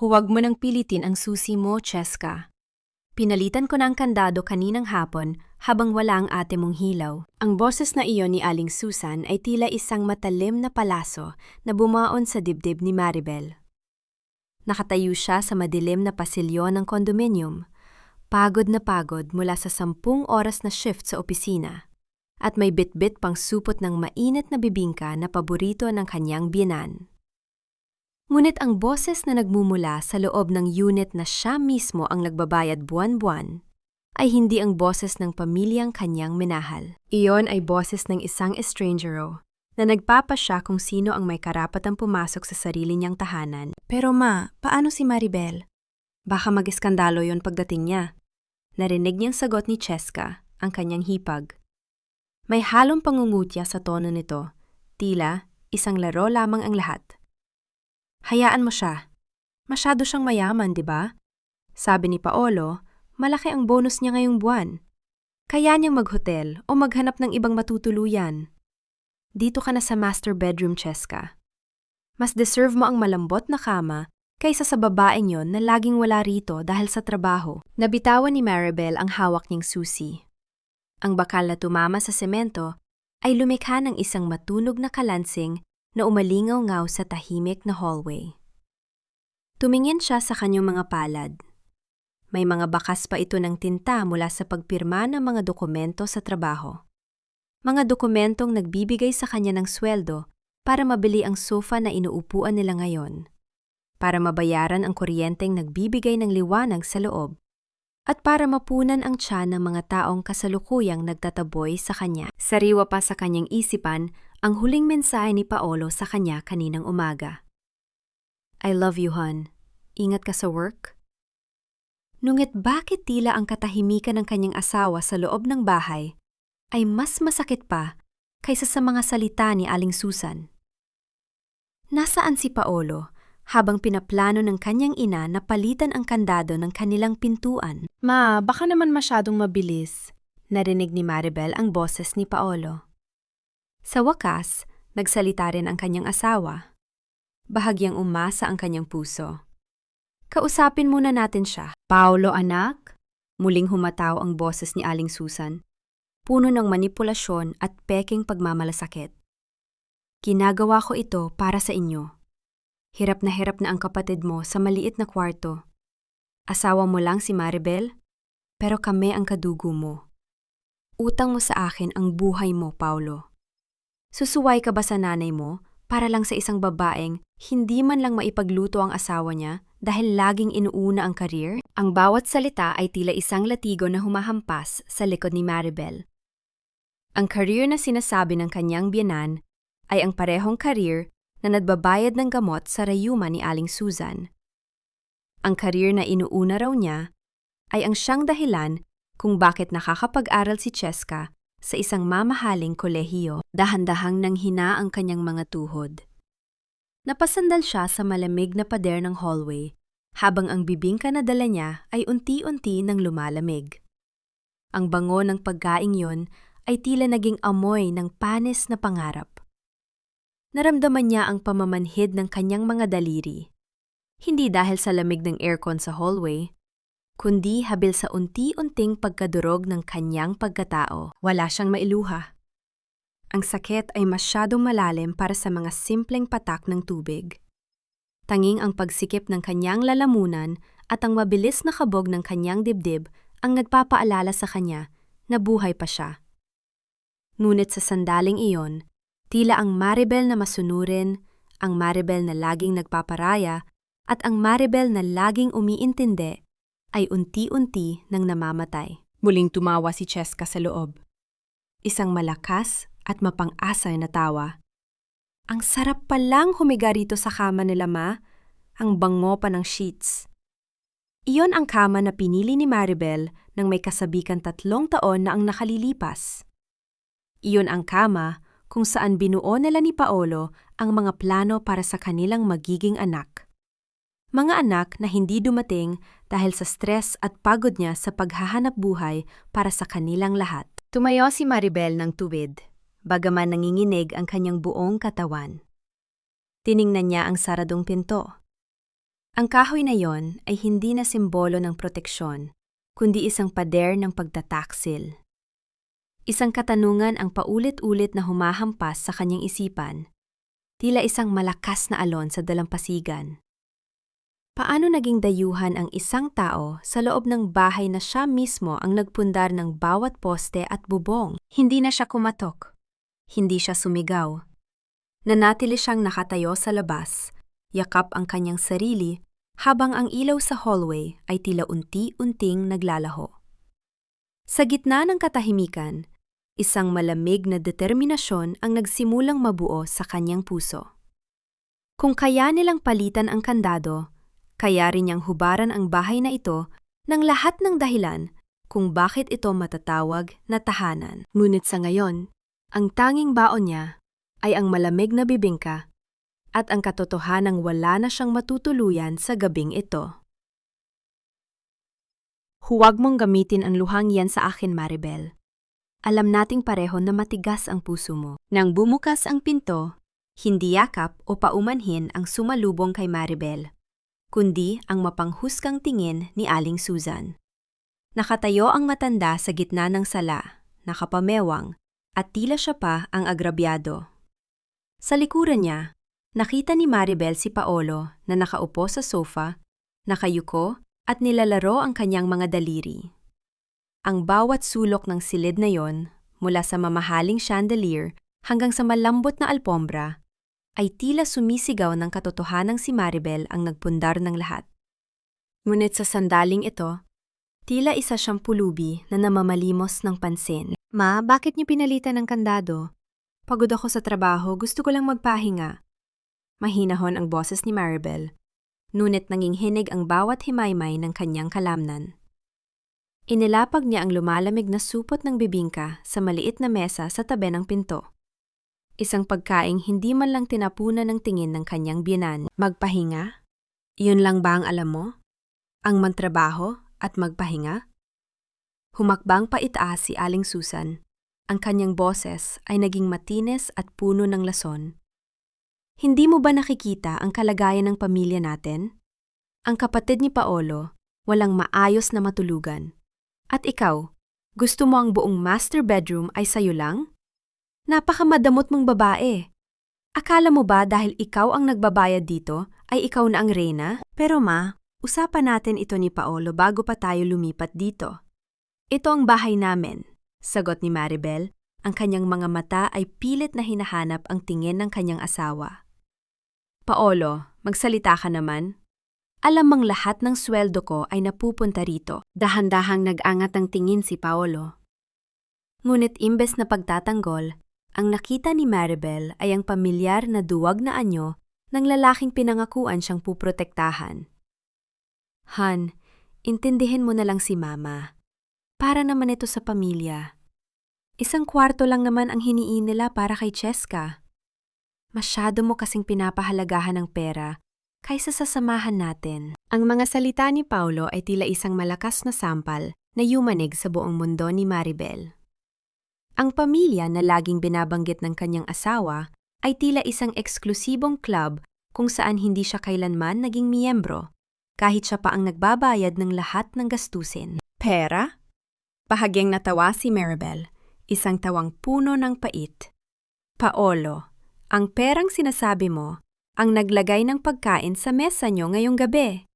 Huwag mo nang pilitin ang susi mo, Cheska. Pinalitan ko na ang kandado kaninang hapon habang wala ang ate mong hilaw. Ang boses na iyon ni Aling Susan ay tila isang matalim na palaso na bumaon sa dibdib ni Maribel. Nakatayo siya sa madilim na pasilyo ng kondominium, pagod na pagod mula sa 10 oras na shift sa opisina, at may bitbit pang supot ng mainit na bibingka na paborito ng kanyang biyenan. Ngunit ang boses na nagmumula sa loob ng unit na siya mismo ang nagbabayad buwan-buwan ay hindi ang boses ng pamilyang kanyang minahal. Iyon ay boses ng isang estrangero na nagpapasya kung sino ang may karapatang pumasok sa sarili niyang tahanan. Pero ma, paano si Maribel? Baka mag-iskandalo yon pagdating niya. Narinig niyang sagot ni Cheska, ang kanyang hipag. May halong pangungutya sa tono nito, tila isang laro lamang ang lahat. Hayaan mo siya. Masyado siyang mayaman, di ba? Sabi ni Paolo, malaki ang bonus niya ngayong buwan. Kaya niyang maghotel o maghanap ng ibang matutuluyan. Dito ka na sa master bedroom, Cheska. Mas deserve mo ang malambot na kama kaysa sa babaeng yon na laging wala rito dahil sa trabaho. Nabitawan ni Maribel ang hawak niyang susi. Ang bakal na tumama sa semento ay lumikha ng isang matunog na kalansing na umalingaw-ngaw sa tahimik na hallway. Tumingin siya sa kanyang mga palad. May mga bakas pa ito ng tinta mula sa pagpirma ng mga dokumento sa trabaho. Mga dokumentong nagbibigay sa kanya ng sweldo para mabili ang sofa na inuupuan nila ngayon, para mabayaran ang kuryenteng nagbibigay ng liwanag sa loob, at para mapunan ang tiyan ng mga taong kasalukuyang nagtataboy sa kanya. Sariwa pa sa kanyang isipan ang huling mensahe ni Paolo sa kanya kaninang umaga. I love you, hon. Ingat ka sa work. Ngunit bakit tila ang katahimikan ng kanyang asawa sa loob ng bahay ay mas masakit pa kaysa sa mga salita ni Aling Susan? Nasaan si Paolo habang pinaplano ng kanyang ina na palitan ang kandado ng kanilang pintuan? Ma, baka naman masyadong mabilis. Narinig ni Maribel ang boses ni Paolo. Sa wakas, nagsalita rin ang kanyang asawa. Bahagyang umasa ang kanyang puso. Kausapin muna natin siya. Paolo, anak? Muling humataw ang boses ni Aling Susan, puno ng manipulasyon at peking pagmamalasakit. Ginagawa ko ito para sa inyo. Hirap na ang kapatid mo sa maliit na kwarto. Asawa mo lang si Maribel, pero kami ang kadugo mo. Utang mo sa akin ang buhay mo, Paolo. Susuway ka ba sa nanay mo para lang sa isang babaeng hindi man lang maipagluto ang asawa niya dahil laging inuuna ang career? Ang bawat salita ay tila isang latigo na humahampas sa likod ni Maribel. Ang career na sinasabi ng kanyang biyenan ay ang parehong career na nagbabayad ng gamot sa rayuma ni Aling Susan. Ang career na inuuna raw niya ay ang siyang dahilan kung bakit nakakapag-aral si Cheska sa isang mamahaling kolehiyo. Dahan-dahang nanghina ang kanyang mga tuhod. Napasandal siya sa malamig na pader ng hallway habang ang bibingka na dala niya ay unti-unti nang lumalamig. Ang bango ng pagkaing yon ay tila naging amoy ng panis na pangarap. Naramdaman niya ang pamamanhid ng kanyang mga daliri, hindi dahil sa lamig ng aircon sa hallway, kundi habil sa unti-unting pagkadurog ng kanyang pagkatao. Wala siyang mailuha. Ang sakit ay masyadong malalim para sa mga simpleng patak ng tubig. Tanging ang pagsikip ng kanyang lalamunan at ang mabilis na kabog ng kanyang dibdib ang nagpapaalala sa kanya na buhay pa siya. Ngunit sa sandaling iyon, tila ang Maribel na masunurin, ang Maribel na laging nagpaparaya, at ang Maribel na laging umiintindi ay unti-unti nang namamatay. Muling tumawa si Cheska sa loob. Isang malakas at mapang-asa na tawa. Ang sarap palang humiga rito sa kama nila, ma. Ang bango pa ng sheets. Iyon ang kama na pinili ni Maribel nang may kasabikan 3 taon na ang nakalilipas. Iyon ang kama kung saan binuo nila ni Paolo ang mga plano para sa kanilang magiging anak. Mga anak na hindi dumating dahil sa stress at pagod niya sa paghahanap buhay para sa kanilang lahat. Tumayo si Maribel ng tuwid, bagaman nanginginig ang kanyang buong katawan. Tiningnan niya ang saradong pinto. Ang kahoy na yon ay hindi na simbolo ng proteksyon, kundi isang pader ng pagtataksil. Isang katanungan ang paulit-ulit na humahampas sa kanyang isipan, tila isang malakas na alon sa dalampasigan. Paano naging dayuhan ang isang tao sa loob ng bahay na siya mismo ang nagpundar ng bawat poste at bubong? Hindi na siya kumatok. Hindi siya sumigaw. Nanatili siyang nakatayo sa labas, yakap ang kanyang sarili habang ang ilaw sa hallway ay tila unti-unting naglalaho. Sa gitna ng katahimikan, isang malamig na determinasyon ang nagsimulang mabuo sa kanyang puso. Kung kaya nilang palitan ang kandado, kaya rin niyang hubaran ang bahay na ito ng lahat ng dahilan kung bakit ito matatawag na tahanan. Ngunit sa ngayon, ang tanging baon niya ay ang malamig na bibingka at ang katotohanang wala na siyang matutuluyan sa gabing ito. Huwag mong gamitin ang luhang yan sa akin, Maribel. Alam nating pareho na matigas ang puso mo. Nang bumukas ang pinto, hindi yakap o paumanhin ang sumalubong kay Maribel, kundi ang mapanghusgang tingin ni Aling Susan. Nakatayo ang matanda sa gitna ng sala, nakapamewang, at tila siya pa ang agrabyado. Sa likuran niya, nakita ni Maribel si Paolo na nakaupo sa sofa, nakayuko at nilalaro ang kanyang mga daliri. Ang bawat sulok ng silid na yon, mula sa mamahaling chandelier hanggang sa malambot na alpombra, ay tila sumisigaw ng katotohanang si Maribel ang nagpundar ng lahat. Ngunit sa sandaling ito, tila isa siyang pulubi na namamalimos ng pansin. Ma, bakit niyo pinalitan ng kandado? Pagod ako sa trabaho, gusto ko lang magpahinga. Mahinahon ang boses ni Maribel, ngunit nanginginig ang bawat himaymay ng kanyang kalamnan. Inilapag niya ang lumalamig na supot ng bibingka sa maliit na mesa sa tabi ng pinto. Isang pagkaing hindi man lang tinapunan ng tingin ng kanyang biyenan. Magpahinga? Iyon lang ba ang alam mo? Ang magtrabaho at magpahinga? Humakbang paitaas si Aling Susan. Ang kanyang boses ay naging matinis at puno ng lason. Hindi mo ba nakikita ang kalagayan ng pamilya natin? Ang kapatid ni Paolo, walang maayos na matulugan. At ikaw, gusto mo ang buong master bedroom ay sayo lang? Napakamadamot mong babae. Akala mo ba dahil ikaw ang nagbabayad dito, ay ikaw na ang reyna? Pero ma, usapan natin ito ni Paolo bago pa tayo lumipat dito. Ito ang bahay namin, sagot ni Maribel. Ang kanyang mga mata ay pilit na hinahanap ang tingin ng kanyang asawa. Paolo, magsalita ka naman. Alam mang lahat ng sweldo ko ay napupunta rito. Dahan-dahang nag-angat ang tingin si Paolo. Ngunit imbes na pagtatanggol, ang nakita ni Maribel ay ang pamilyar na duwag na anyo ng lalaking pinangakuan siyang puprotektahan. Han, intindihin mo na lang si Mama. Para naman ito sa pamilya. Isang kwarto lang naman ang hiniin nila para kay Cheska. Masyado mo kasing pinapahalagahan ng pera kaysa sa samahan natin. Ang mga salita ni Paolo ay tila isang malakas na sampal na yumanig sa buong mundo ni Maribel. Ang pamilya na laging binabanggit ng kanyang asawa ay tila isang eksklusibong club kung saan hindi siya kailanman naging miyembro, kahit siya pa ang nagbabayad ng lahat ng gastusin. Pera? Bahagyang natawa si Maribel, isang tawang puno ng pait. Paolo, ang perang sinasabi mo ang naglagay ng pagkain sa mesa niyo ngayong gabi.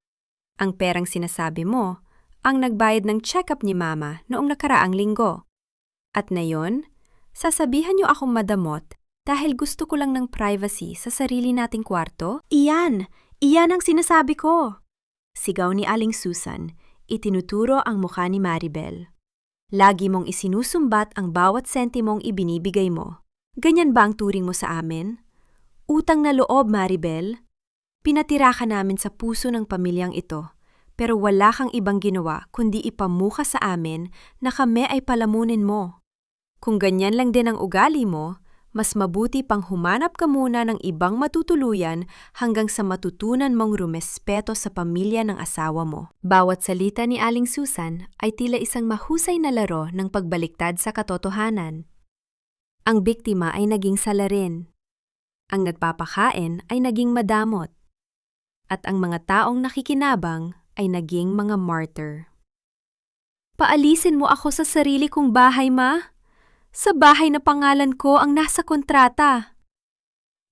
Ang perang sinasabi mo ang nagbayad ng check-up ni Mama noong nakaraang linggo. At ngayon, sasabihan niyo akong madamot dahil gusto ko lang ng privacy sa sarili nating kwarto? Iyan! Iyan ang sinasabi ko! Sigaw ni Aling Susan, itinuturo ang mukha ni Maribel. Lagi mong isinusumbat ang bawat sentimong ibinibigay mo. Ganyan ba ang turing mo sa amin? Utang na loob, Maribel. Pinatira ka namin sa puso ng pamilyang ito, pero wala kang ibang ginawa kundi ipamuka sa amin na kami ay palamunin mo. Kung ganyan lang din ang ugali mo, mas mabuti pang humanap ka muna ng ibang matutuluyan hanggang sa matutunan mong rumespeto sa pamilya ng asawa mo. Bawat salita ni Aling Susan ay tila isang mahusay na laro ng pagbaliktad sa katotohanan. Ang biktima ay naging salarin. Ang nagpapakain ay naging madamot. at ang mga taong nakikinabang ay naging mga martyr. Paalisin mo ako sa sarili kong bahay, Ma. Sa bahay na pangalan ko ang nasa kontrata.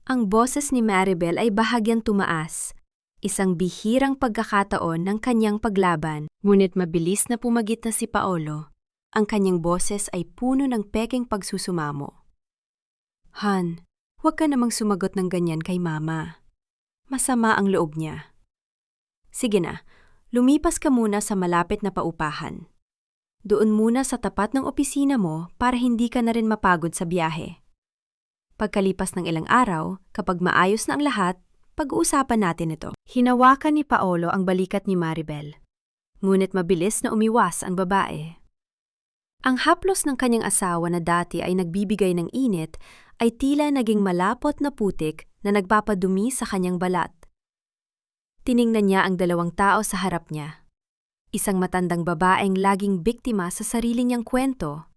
Ang boses ni Maribel ay bahagyang tumaas, isang bihirang pagkakataon ng kanyang paglaban. Ngunit mabilis na pumagit na si Paolo. Ang kanyang boses ay puno ng pekeng pagsusumamo. Han, huwag ka namang sumagot ng ganyan kay Mama. Masama ang loob niya. Sige na, lumipas ka muna sa malapit na paupahan. Doon muna sa tapat ng opisina mo para hindi ka na rin mapagod sa biyahe. Pagkalipas ng ilang araw, kapag maayos na ang lahat, pag-uusapan natin ito. Hinawakan ni Paolo ang balikat ni Maribel. Ngunit mabilis na umiwas ang babae. Ang haplos ng kanyang asawa na dati ay nagbibigay ng init ay tila naging malapot na putik na nagpapadumi sa kanyang balat. Tiningnan niya ang dalawang tao sa harap niya. Isang matandang babaeng laging biktima sa sarili niyang kwento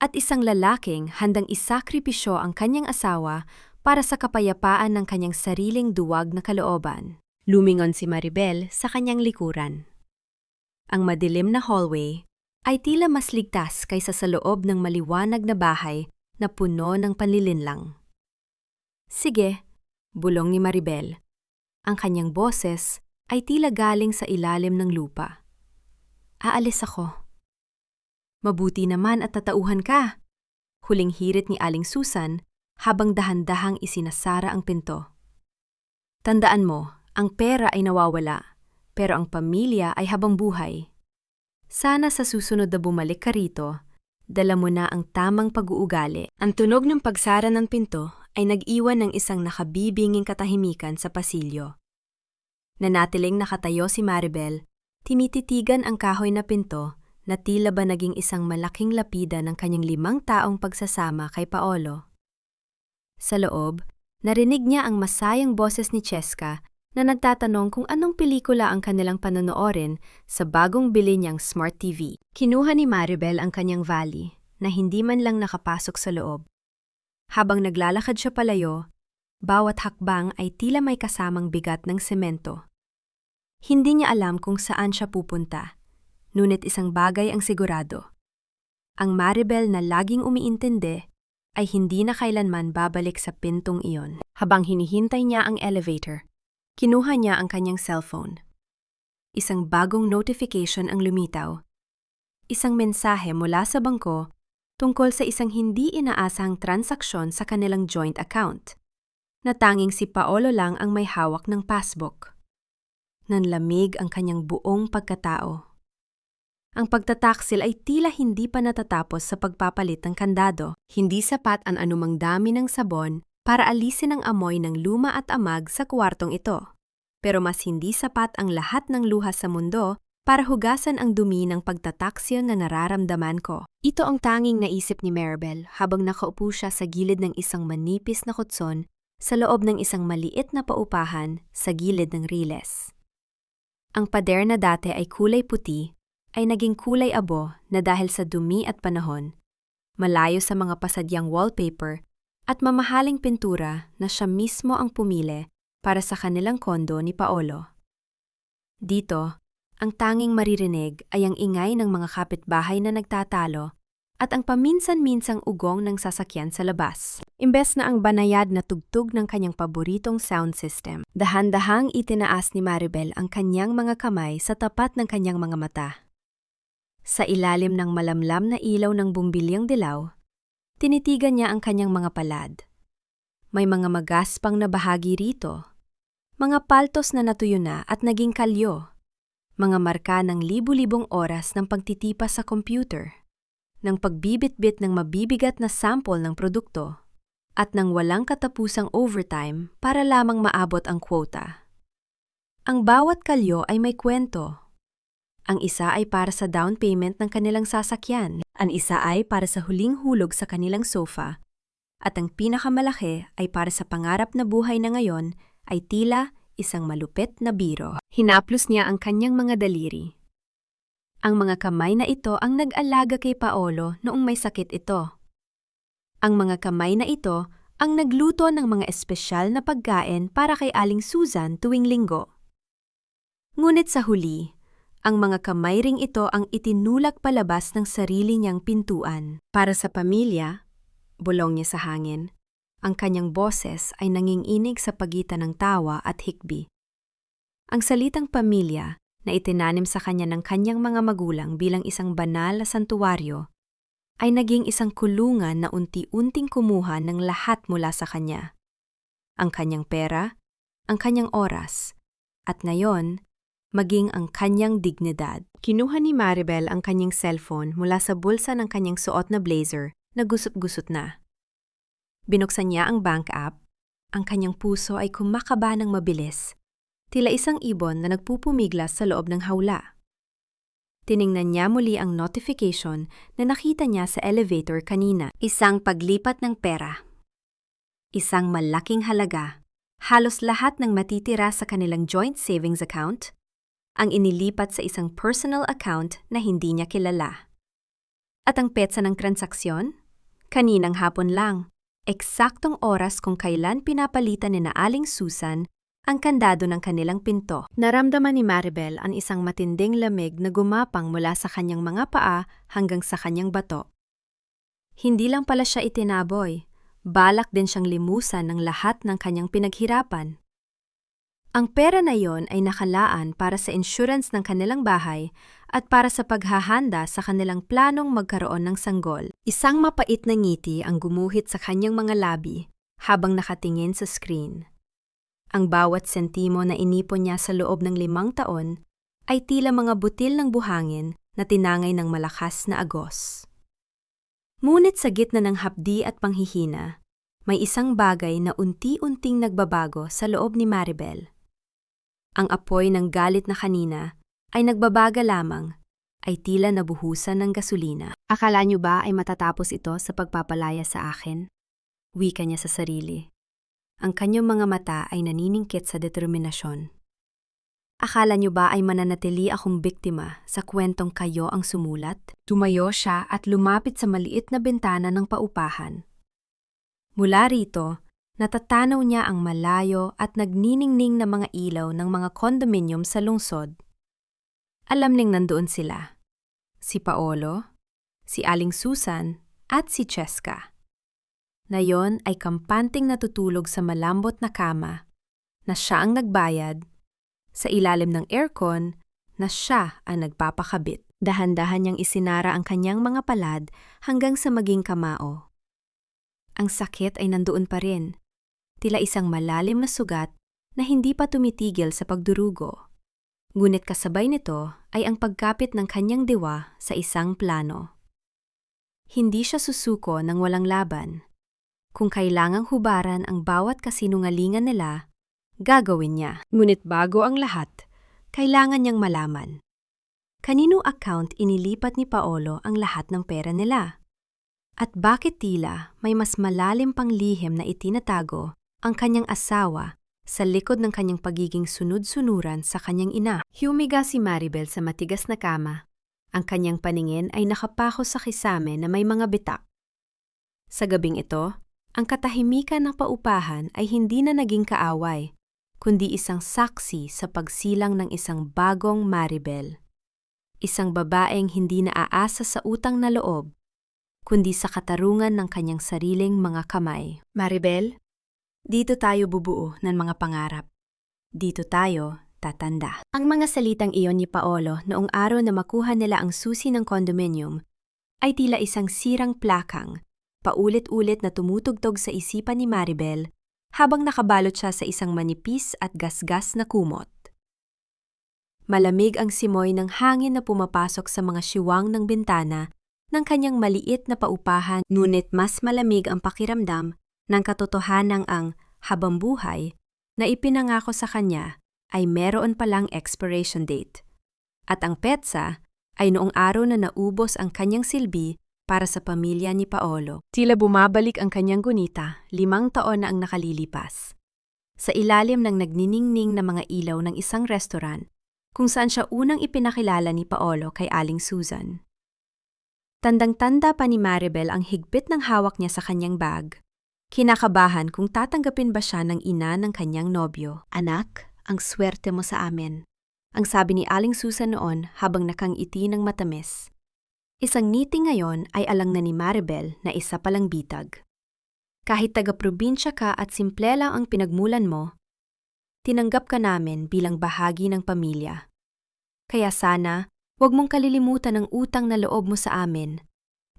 at isang lalaking handang isakripisyo ang kanyang asawa para sa kapayapaan ng kanyang sariling duwag na kalooban. Lumingon si Maribel sa kanyang likuran. Ang madilim na hallway ay tila mas ligtas kaysa sa loob ng maliwanag na bahay na puno ng panlilinlang. Sige, bulong ni Maribel. Ang kanyang boses ay tila galing sa ilalim ng lupa. Aalis ako. Mabuti naman at tatauhan ka. Huling hirit ni Aling Susan habang dahan-dahang isinasara ang pinto. Tandaan mo, ang pera ay nawawala, pero ang pamilya ay habang buhay. Sana sa susunod na bumalik ka rito, dala mo na ang tamang pag-uugali. Ang tunog ng pagsara ng pinto ay nag-iwan ng isang nakabibinging katahimikan sa pasilyo. Nanatiling nakatayo si Maribel, tinititigan ang kahoy na pinto na tila ba naging isang malaking lapida ng kanyang 5 taong pagsasama kay Paolo. Sa loob, narinig niya ang masayang boses ni Cheska na nagtatanong kung anong pelikula ang kanilang panonoorin sa bagong bili niyang Smart TV. Kinuha ni Maribel ang kanyang vali na hindi man lang nakapasok sa loob. Habang naglalakad siya palayo, bawat hakbang ay tila may kasamang bigat ng semento. Hindi niya alam kung saan siya pupunta, ngunit isang bagay ang sigurado. Ang Maribel na laging umiintindi ay hindi na kailanman babalik sa pintong iyon. Habang hinihintay niya ang elevator, kinuha niya ang kanyang cellphone. Isang bagong notification ang lumitaw. Isang mensahe mula sa bangko tungkol sa isang hindi inaasahang transaksyon sa kanilang joint account, na tanging si Paolo lang ang may hawak ng passbook. Nanlamig ang kanyang buong pagkatao. Ang pagtataksil ay tila hindi pa natatapos sa pagpapalit ng kandado. Hindi sapat ang anumang dami ng sabon para alisin ang amoy ng luma at amag sa kwartong ito. Pero mas hindi sapat ang lahat ng luha sa mundo para hugasan ang dumi ng pagtataksyon na nararamdaman ko. Ito ang tanging naisip ni Maribel habang nakaupo siya sa gilid ng isang manipis na kutson sa loob ng isang maliit na paupahan sa gilid ng riles. Ang pader na dati ay kulay puti ay naging kulay abo na dahil sa dumi at panahon, malayo sa mga pasadyang wallpaper at mamahaling pintura na siya mismo ang pumili para sa kanilang kondo ni Paolo. Dito, ang tanging maririnig ay ang ingay ng mga kapitbahay na nagtatalo at ang paminsan-minsang ugong ng sasakyan sa labas. Imbes na ang banayad na tugtog ng kanyang paboritong sound system, dahan-dahang itinaas ni Maribel ang kanyang mga kamay sa tapat ng kanyang mga mata. Sa ilalim ng malamlam na ilaw ng bumbilyang dilaw, tinitigan niya ang kanyang mga palad. May mga magaspang na bahagi rito, mga paltos na natuyo na at naging kalyo, mga marka ng libu-libong oras ng pagtitipa sa computer, ng pagbibitbit ng mabibigat na sample ng produkto, at ng walang katapusang overtime para lamang maabot ang quota. Ang bawat kalyo ay may kwento. Ang isa ay para sa down payment ng kanilang sasakyan, ang isa ay para sa huling hulog sa kanilang sofa, at ang pinakamalaki ay para sa pangarap na buhay na ngayon ay tila isang malupit na biro. Hinaplos niya ang kanyang mga daliri. Ang mga kamay na ito ang nag-alaga kay Paolo noong may sakit ito. Ang mga kamay na ito ang nagluto ng mga espesyal na pagkain para kay Aling Susan tuwing linggo. Ngunit sa huli, ang mga kamay ring ito ang itinulak palabas ng sarili niyang pintuan. Para sa pamilya, bulong niya sa hangin, ang kanyang boses ay nanginginig sa pagitan ng tawa at hikbi. Ang salitang pamilya na itinanim sa kanya ng kanyang mga magulang bilang isang banal na santuwaryo ay naging isang kulungan na unti-unting kumuha ng lahat mula sa kanya. Ang kanyang pera, ang kanyang oras, at ngayon, maging ang kanyang dignidad. Kinuha ni Maribel ang kanyang cellphone mula sa bulsa ng kanyang suot na blazer na gusot-gusot na. Binuksan niya ang bank app, ang kanyang puso ay kumakaba ng mabilis, tila isang ibon na nagpupumiglas sa loob ng hawla. Tiningnan niya muli ang notification na nakita niya sa elevator kanina. Isang paglipat ng pera. Isang malaking halaga. Halos lahat ng matitira sa kanilang joint savings account ang inilipat sa isang personal account na hindi niya kilala. At ang petsa ng transaksyon? Kaninang hapon lang, eksaktong oras kung kailan pinapalitan ni na Aling Susan ang kandado ng kanilang pinto. Naramdaman ni Maribel ang isang matinding lamig na gumapang mula sa kanyang mga paa hanggang sa kanyang bato. Hindi lang pala siya itinaboy, balak din siyang limusan ng lahat ng kanyang pinaghirapan. Ang pera na yon ay nakalaan para sa insurance ng kanilang bahay at para sa paghahanda sa kanilang planong magkaroon ng sanggol. Isang mapait na ngiti ang gumuhit sa kanyang mga labi habang nakatingin sa screen. Ang bawat sentimo na inipon niya sa loob ng 5 taon ay tila mga butil ng buhangin na tinangay ng malakas na agos. Ngunit sa gitna ng hapdi at panghihina, may isang bagay na unti-unting nagbabago sa loob ni Maribel. Ang apoy ng galit na kanina ay nagbabaga lamang, ay tila nabuhusan ng gasolina. Akala niyo ba ay matatapos ito sa pagpapalaya sa akin? Wika niya sa sarili. Ang kanyang mga mata ay naniningkit sa determinasyon. Akala niyo ba ay mananatili akong biktima sa kwentong kayo ang sumulat? Tumayo siya at lumapit sa maliit na bintana ng paupahan. Mula rito, natatanaw niya ang malayo at nagniningning na mga ilaw ng mga condominium sa lungsod. Alam ning nandoon sila. Si Paolo, si Aling Susan, at si Cheska. Na yon ay kampanting natutulog sa malambot na kama, na siya ang nagbayad, sa ilalim ng aircon, na siya ang nagpapakabit. Dahan-dahan niyang isinara ang kanyang mga palad hanggang sa maging kamao. Ang sakit ay nandoon pa rin. Tila isang malalim na sugat na hindi pa tumitigil sa pagdurugo. Ngunit kasabay nito ay ang pagkapit ng kanyang diwa sa isang plano. Hindi siya susuko ng walang laban. Kung kailangang hubaran ang bawat kasinungalingan nila, gagawin niya. Ngunit bago ang lahat, kailangan niyang malaman. Kaninong account inilipat ni Paolo ang lahat ng pera nila? At bakit tila may mas malalim pang lihim na itinatago ang kanyang asawa sa likod ng kanyang pagiging sunod-sunuran sa kanyang ina? Humiga si Maribel sa matigas na kama. Ang kanyang paningin ay nakapako sa kisame na may mga bitak. Sa gabing ito, ang katahimikan ng paupahan ay hindi na naging kaaway, kundi isang saksi sa pagsilang ng isang bagong Maribel. Isang babaeng hindi naaasa sa utang na loob, kundi sa katarungan ng kanyang sariling mga kamay. Maribel, dito tayo bubuo ng mga pangarap. Dito tayo tatanda. Ang mga salitang iyon ni Paolo noong araw na makuha nila ang susi ng condominium ay tila isang sirang plakang, paulit-ulit na tumutugtog sa isipan ni Maribel habang nakabalot siya sa isang manipis at gasgas na kumot. Malamig ang simoy ng hangin na pumapasok sa mga siwang ng bintana ng kanyang maliit na paupahan, ngunit mas malamig ang pakiramdam ng katotohanang ang habang buhay na ipinangako sa kanya ay meron palang expiration date. At ang petsa ay noong araw na naubos ang kanyang silbi para sa pamilya ni Paolo. Tila bumabalik ang kanyang gunita, 5 taon na ang nakalilipas. Sa ilalim ng nagniningning na mga ilaw ng isang restaurant, kung saan siya unang ipinakilala ni Paolo kay Aling Susan. Tandang-tanda pa ni Maribel ang higpit ng hawak niya sa kanyang bag. Kinakabahan kung tatanggapin ba siya ng ina ng kanyang nobyo. Anak, ang swerte mo sa amin. Ang sabi ni Aling Susan noon habang nakangiti ng matamis. Isang ngiti ngayon ay alang na ni Maribel na isa palang bitag. Kahit taga-probinsya ka at simple lang ang pinagmulan mo, tinanggap ka namin bilang bahagi ng pamilya. Kaya sana, huwag mong kalilimutan ang utang na loob mo sa amin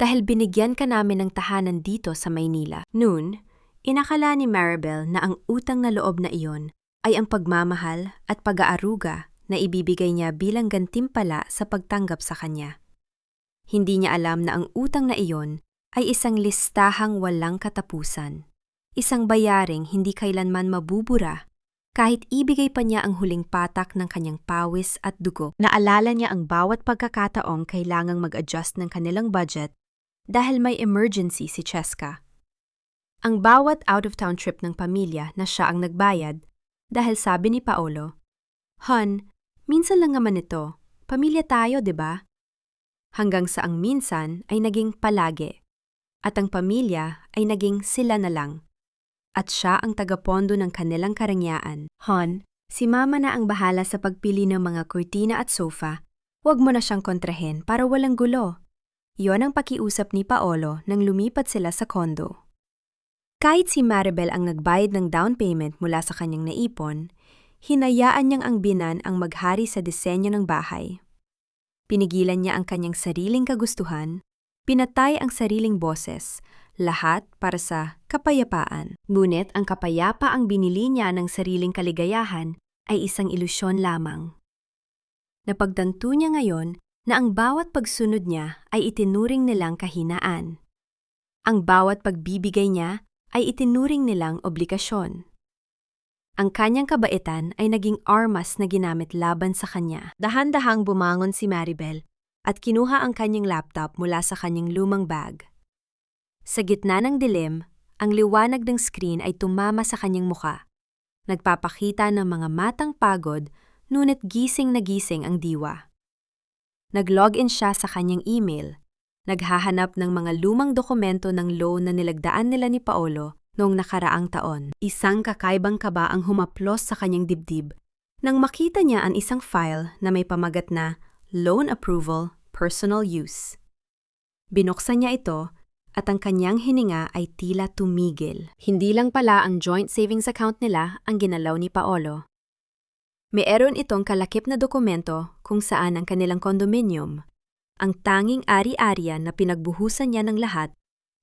dahil binigyan ka namin ng tahanan dito sa Maynila. Noon, inakala ni Maribel na ang utang na loob na iyon ay ang pagmamahal at pag-aaruga na ibibigay niya bilang gantimpala sa pagtanggap sa kanya. Hindi niya alam na ang utang na iyon ay isang listahang walang katapusan, isang bayaring hindi kailanman mabubura, kahit ibigay pa niya ang huling patak ng kanyang pawis at dugo. Naalala niya ang bawat pagkakataong kailangang mag-adjust ng kanilang budget dahil may emergency si Cheska. Ang bawat out-of-town trip ng pamilya na siya ang nagbayad dahil sabi ni Paolo, "Hon, minsan lang naman ito. Pamilya tayo, di ba?" Hanggang sa ang minsan ay naging palagi. At ang pamilya ay naging sila na lang. At siya ang tagapondo ng kanilang karangyaan. "Hon, si Mama na ang bahala sa pagpili ng mga kurtina at sofa. Huwag mo na siyang kontrahin para walang gulo." Yon ang pakiusap ni Paolo nang lumipat sila sa kondo. Kahit si Maribel ang nagbayad ng down payment mula sa kanyang naipon, hinayaan niyang ang binan ang maghari sa disenyo ng bahay. Pinigilan niya ang kanyang sariling kagustuhan, pinatay ang sariling boses, lahat para sa kapayapaan. Ngunit ang kapayapaang binili niya ng sariling kaligayahan ay isang ilusyon lamang. Napagtanto niya ngayon na ang bawat pagsunod niya ay itinuring nilang kahinaan. Ang bawat pagbibigay niya ay itinuring nilang obligasyon. Ang kanyang kabaitan ay naging armas na ginamit laban sa kanya. Dahan-dahang bumangon si Maribel at kinuha ang kanyang laptop mula sa kanyang lumang bag. Sa gitna ng dilim, ang liwanag ng screen ay tumama sa kanyang muka. Nagpapakita ng mga matang pagod, ngunit gising na gising ang diwa. Nag-login siya sa kanyang email. Naghahanap ng mga lumang dokumento ng loan na nilagdaan nila ni Paolo noong nakaraang taon. Isang kakaibang kaba ang humaplos sa kanyang dibdib nang makita niya ang isang file na may pamagat na Loan Approval, Personal Use. Binuksan niya ito at ang kanyang hininga ay tila tumigil. Hindi lang pala ang joint savings account nila ang ginalaw ni Paolo. Meron itong kalakip na dokumento kung saan ang kanilang kondominium, ang tanging ari-arian na pinagbuhusan niya ng lahat,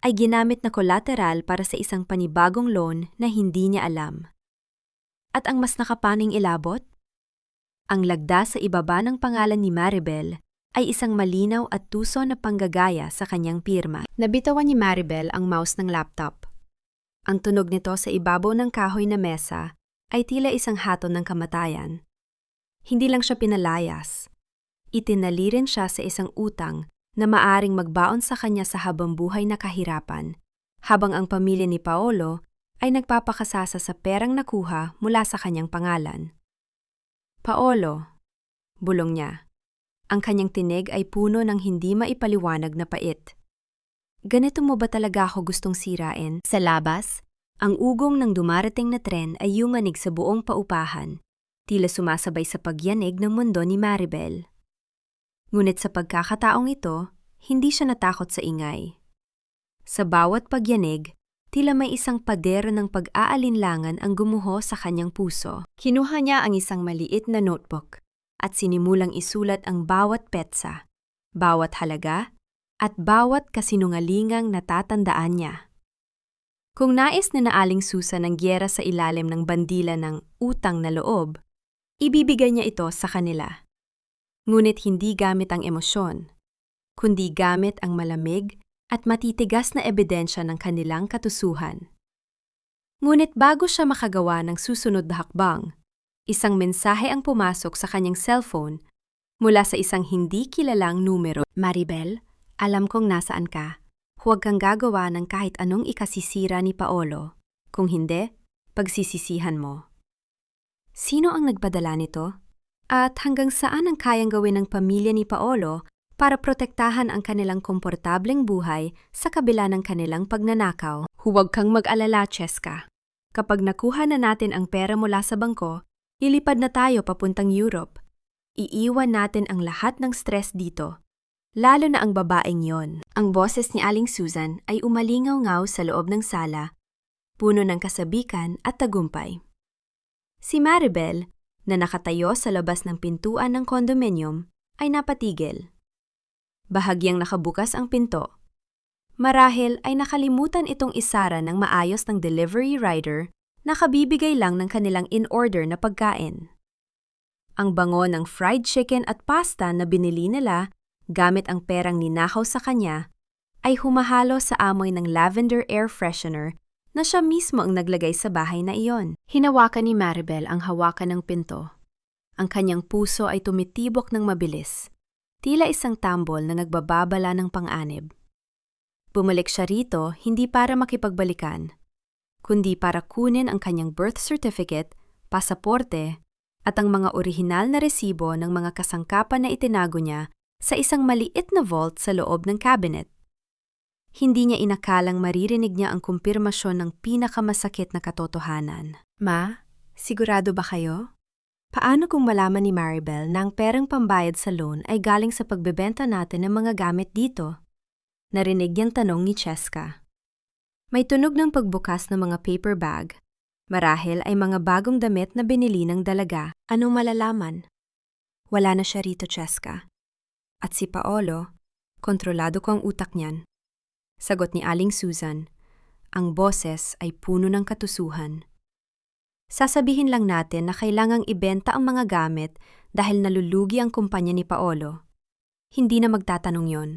ay ginamit na collateral para sa isang panibagong loan na hindi niya alam. At ang mas nakapaning ilabot? Ang lagda sa ibaba ng pangalan ni Maribel ay isang malinaw at tuso na panggagaya sa kanyang pirma. Nabitawan ni Maribel ang mouse ng laptop. Ang tunog nito sa ibabaw ng kahoy na mesa ay tila isang hatol ng kamatayan. Hindi lang siya pinalayas. Itinali rin siya sa isang utang na maaring magbaon sa kanya sa habambuhay na kahirapan, habang ang pamilya ni Paolo ay nagpapakasasa sa perang nakuha mula sa kanyang pangalan. "Paolo," bulong niya. Ang kanyang tinig ay puno ng hindi maipaliwanag na pait. "Ganito mo ba talaga ako gustong sirain?" Sa labas, ang ugong ng dumarating na tren ay yumanig sa buong paupahan, tila sumasabay sa pagyanig ng mundo ni Maribel. Ngunit sa pagkakataong ito, hindi siya natakot sa ingay. Sa bawat pagyanig, tila may isang padero ng pag-aalinlangan ang gumuho sa kanyang puso. Kinuha niya ang isang maliit na notebook at sinimulang isulat ang bawat petsa, bawat halaga, at bawat kasinungalingang natatandaan niya. Kung nais ni Aling Susan ng giyera sa ilalim ng bandila ng utang na loob, ibibigay niya ito sa kanila. Ngunit hindi gamit ang emosyon, kundi gamit ang malamig at matitigas na ebidensya ng kanilang katusuhan. Ngunit bago siya makagawa ng susunod na hakbang, isang mensahe ang pumasok sa kanyang cellphone mula sa isang hindi kilalang numero. "Maribel, alam kong nasaan ka. Huwag kang gagawa ng kahit anong ikasisira ni Paolo. Kung hindi, pagsisisihan mo." Sino ang nagpadala nito? At hanggang saan ang kayang gawin ng pamilya ni Paolo para protektahan ang kanilang komportableng buhay sa kabila ng kanilang pagnanakaw? Huwag kang mag-alala, Cheska. Kapag nakuha na natin ang pera mula sa bangko, ilipad na tayo papuntang Europe. Iiwan natin ang lahat ng stress dito, lalo na ang babaeng yon. Ang boses ni Aling Susan ay umalingaw-ngaw sa loob ng sala, puno ng kasabikan at tagumpay. Si Maribel, na nakatayo sa labas ng pintuan ng condominium, ay napatigil. Bahagyang nakabukas ang pinto. Marahil ay nakalimutan itong isara ng maayos ng delivery rider na kabibigay lang ng kanilang in-order na pagkain. Ang bango ng fried chicken at pasta na binili nila gamit ang perang ninakaw sa kanya ay humahalo sa amoy ng lavender air freshener na siya mismo ang naglagay sa bahay na iyon. Hinawakan ni Maribel ang hawakan ng pinto. Ang kanyang puso ay tumitibok ng mabilis, tila isang tambol na nagbababala ng pang-anib. Bumalik siya rito hindi para makipagbalikan, kundi para kunin ang kanyang birth certificate, pasaporte, at ang mga orihinal na resibo ng mga kasangkapan na itinago niya sa isang maliit na vault sa loob ng cabinet. Hindi niya inakalang maririnig niya ang kumpirmasyon ng pinakamasakit na katotohanan. Ma, sigurado ba kayo? Paano kung malaman ni Maribel na ang perang pambayad sa loan ay galing sa pagbebenta natin ng mga gamit dito? Narinig niyang tanong ni Cheska. May tunog ng pagbukas ng mga paper bag. Marahil ay mga bagong damit na binili ng dalaga. Anong malalaman? Wala na siya rito, Cheska. At si Paolo, kontrolado ko ang utak niyan. Sagot ni Aling Susan. Ang boses ay puno ng katusuhan. Sasabihin lang natin na kailangang ibenta ang mga gamit dahil nalulugi ang kumpanya ni Paolo. Hindi na magtatanong yon.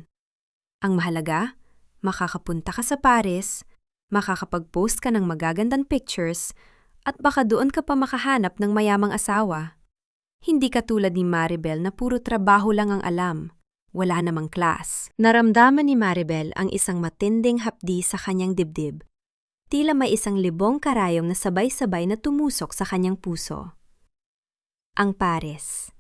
Ang mahalaga, makakapunta ka sa Paris, makakapag-post ka ng magagandang pictures, at baka doon ka pa makahanap ng mayamang asawa. Hindi katulad ni Maribel na puro trabaho lang ang alam, wala namang class. Naramdaman ni Maribel ang isang matinding hapdi sa kanyang dibdib. Tila may isang libong karayom na sabay-sabay na tumusok sa kanyang puso. Ang Paris.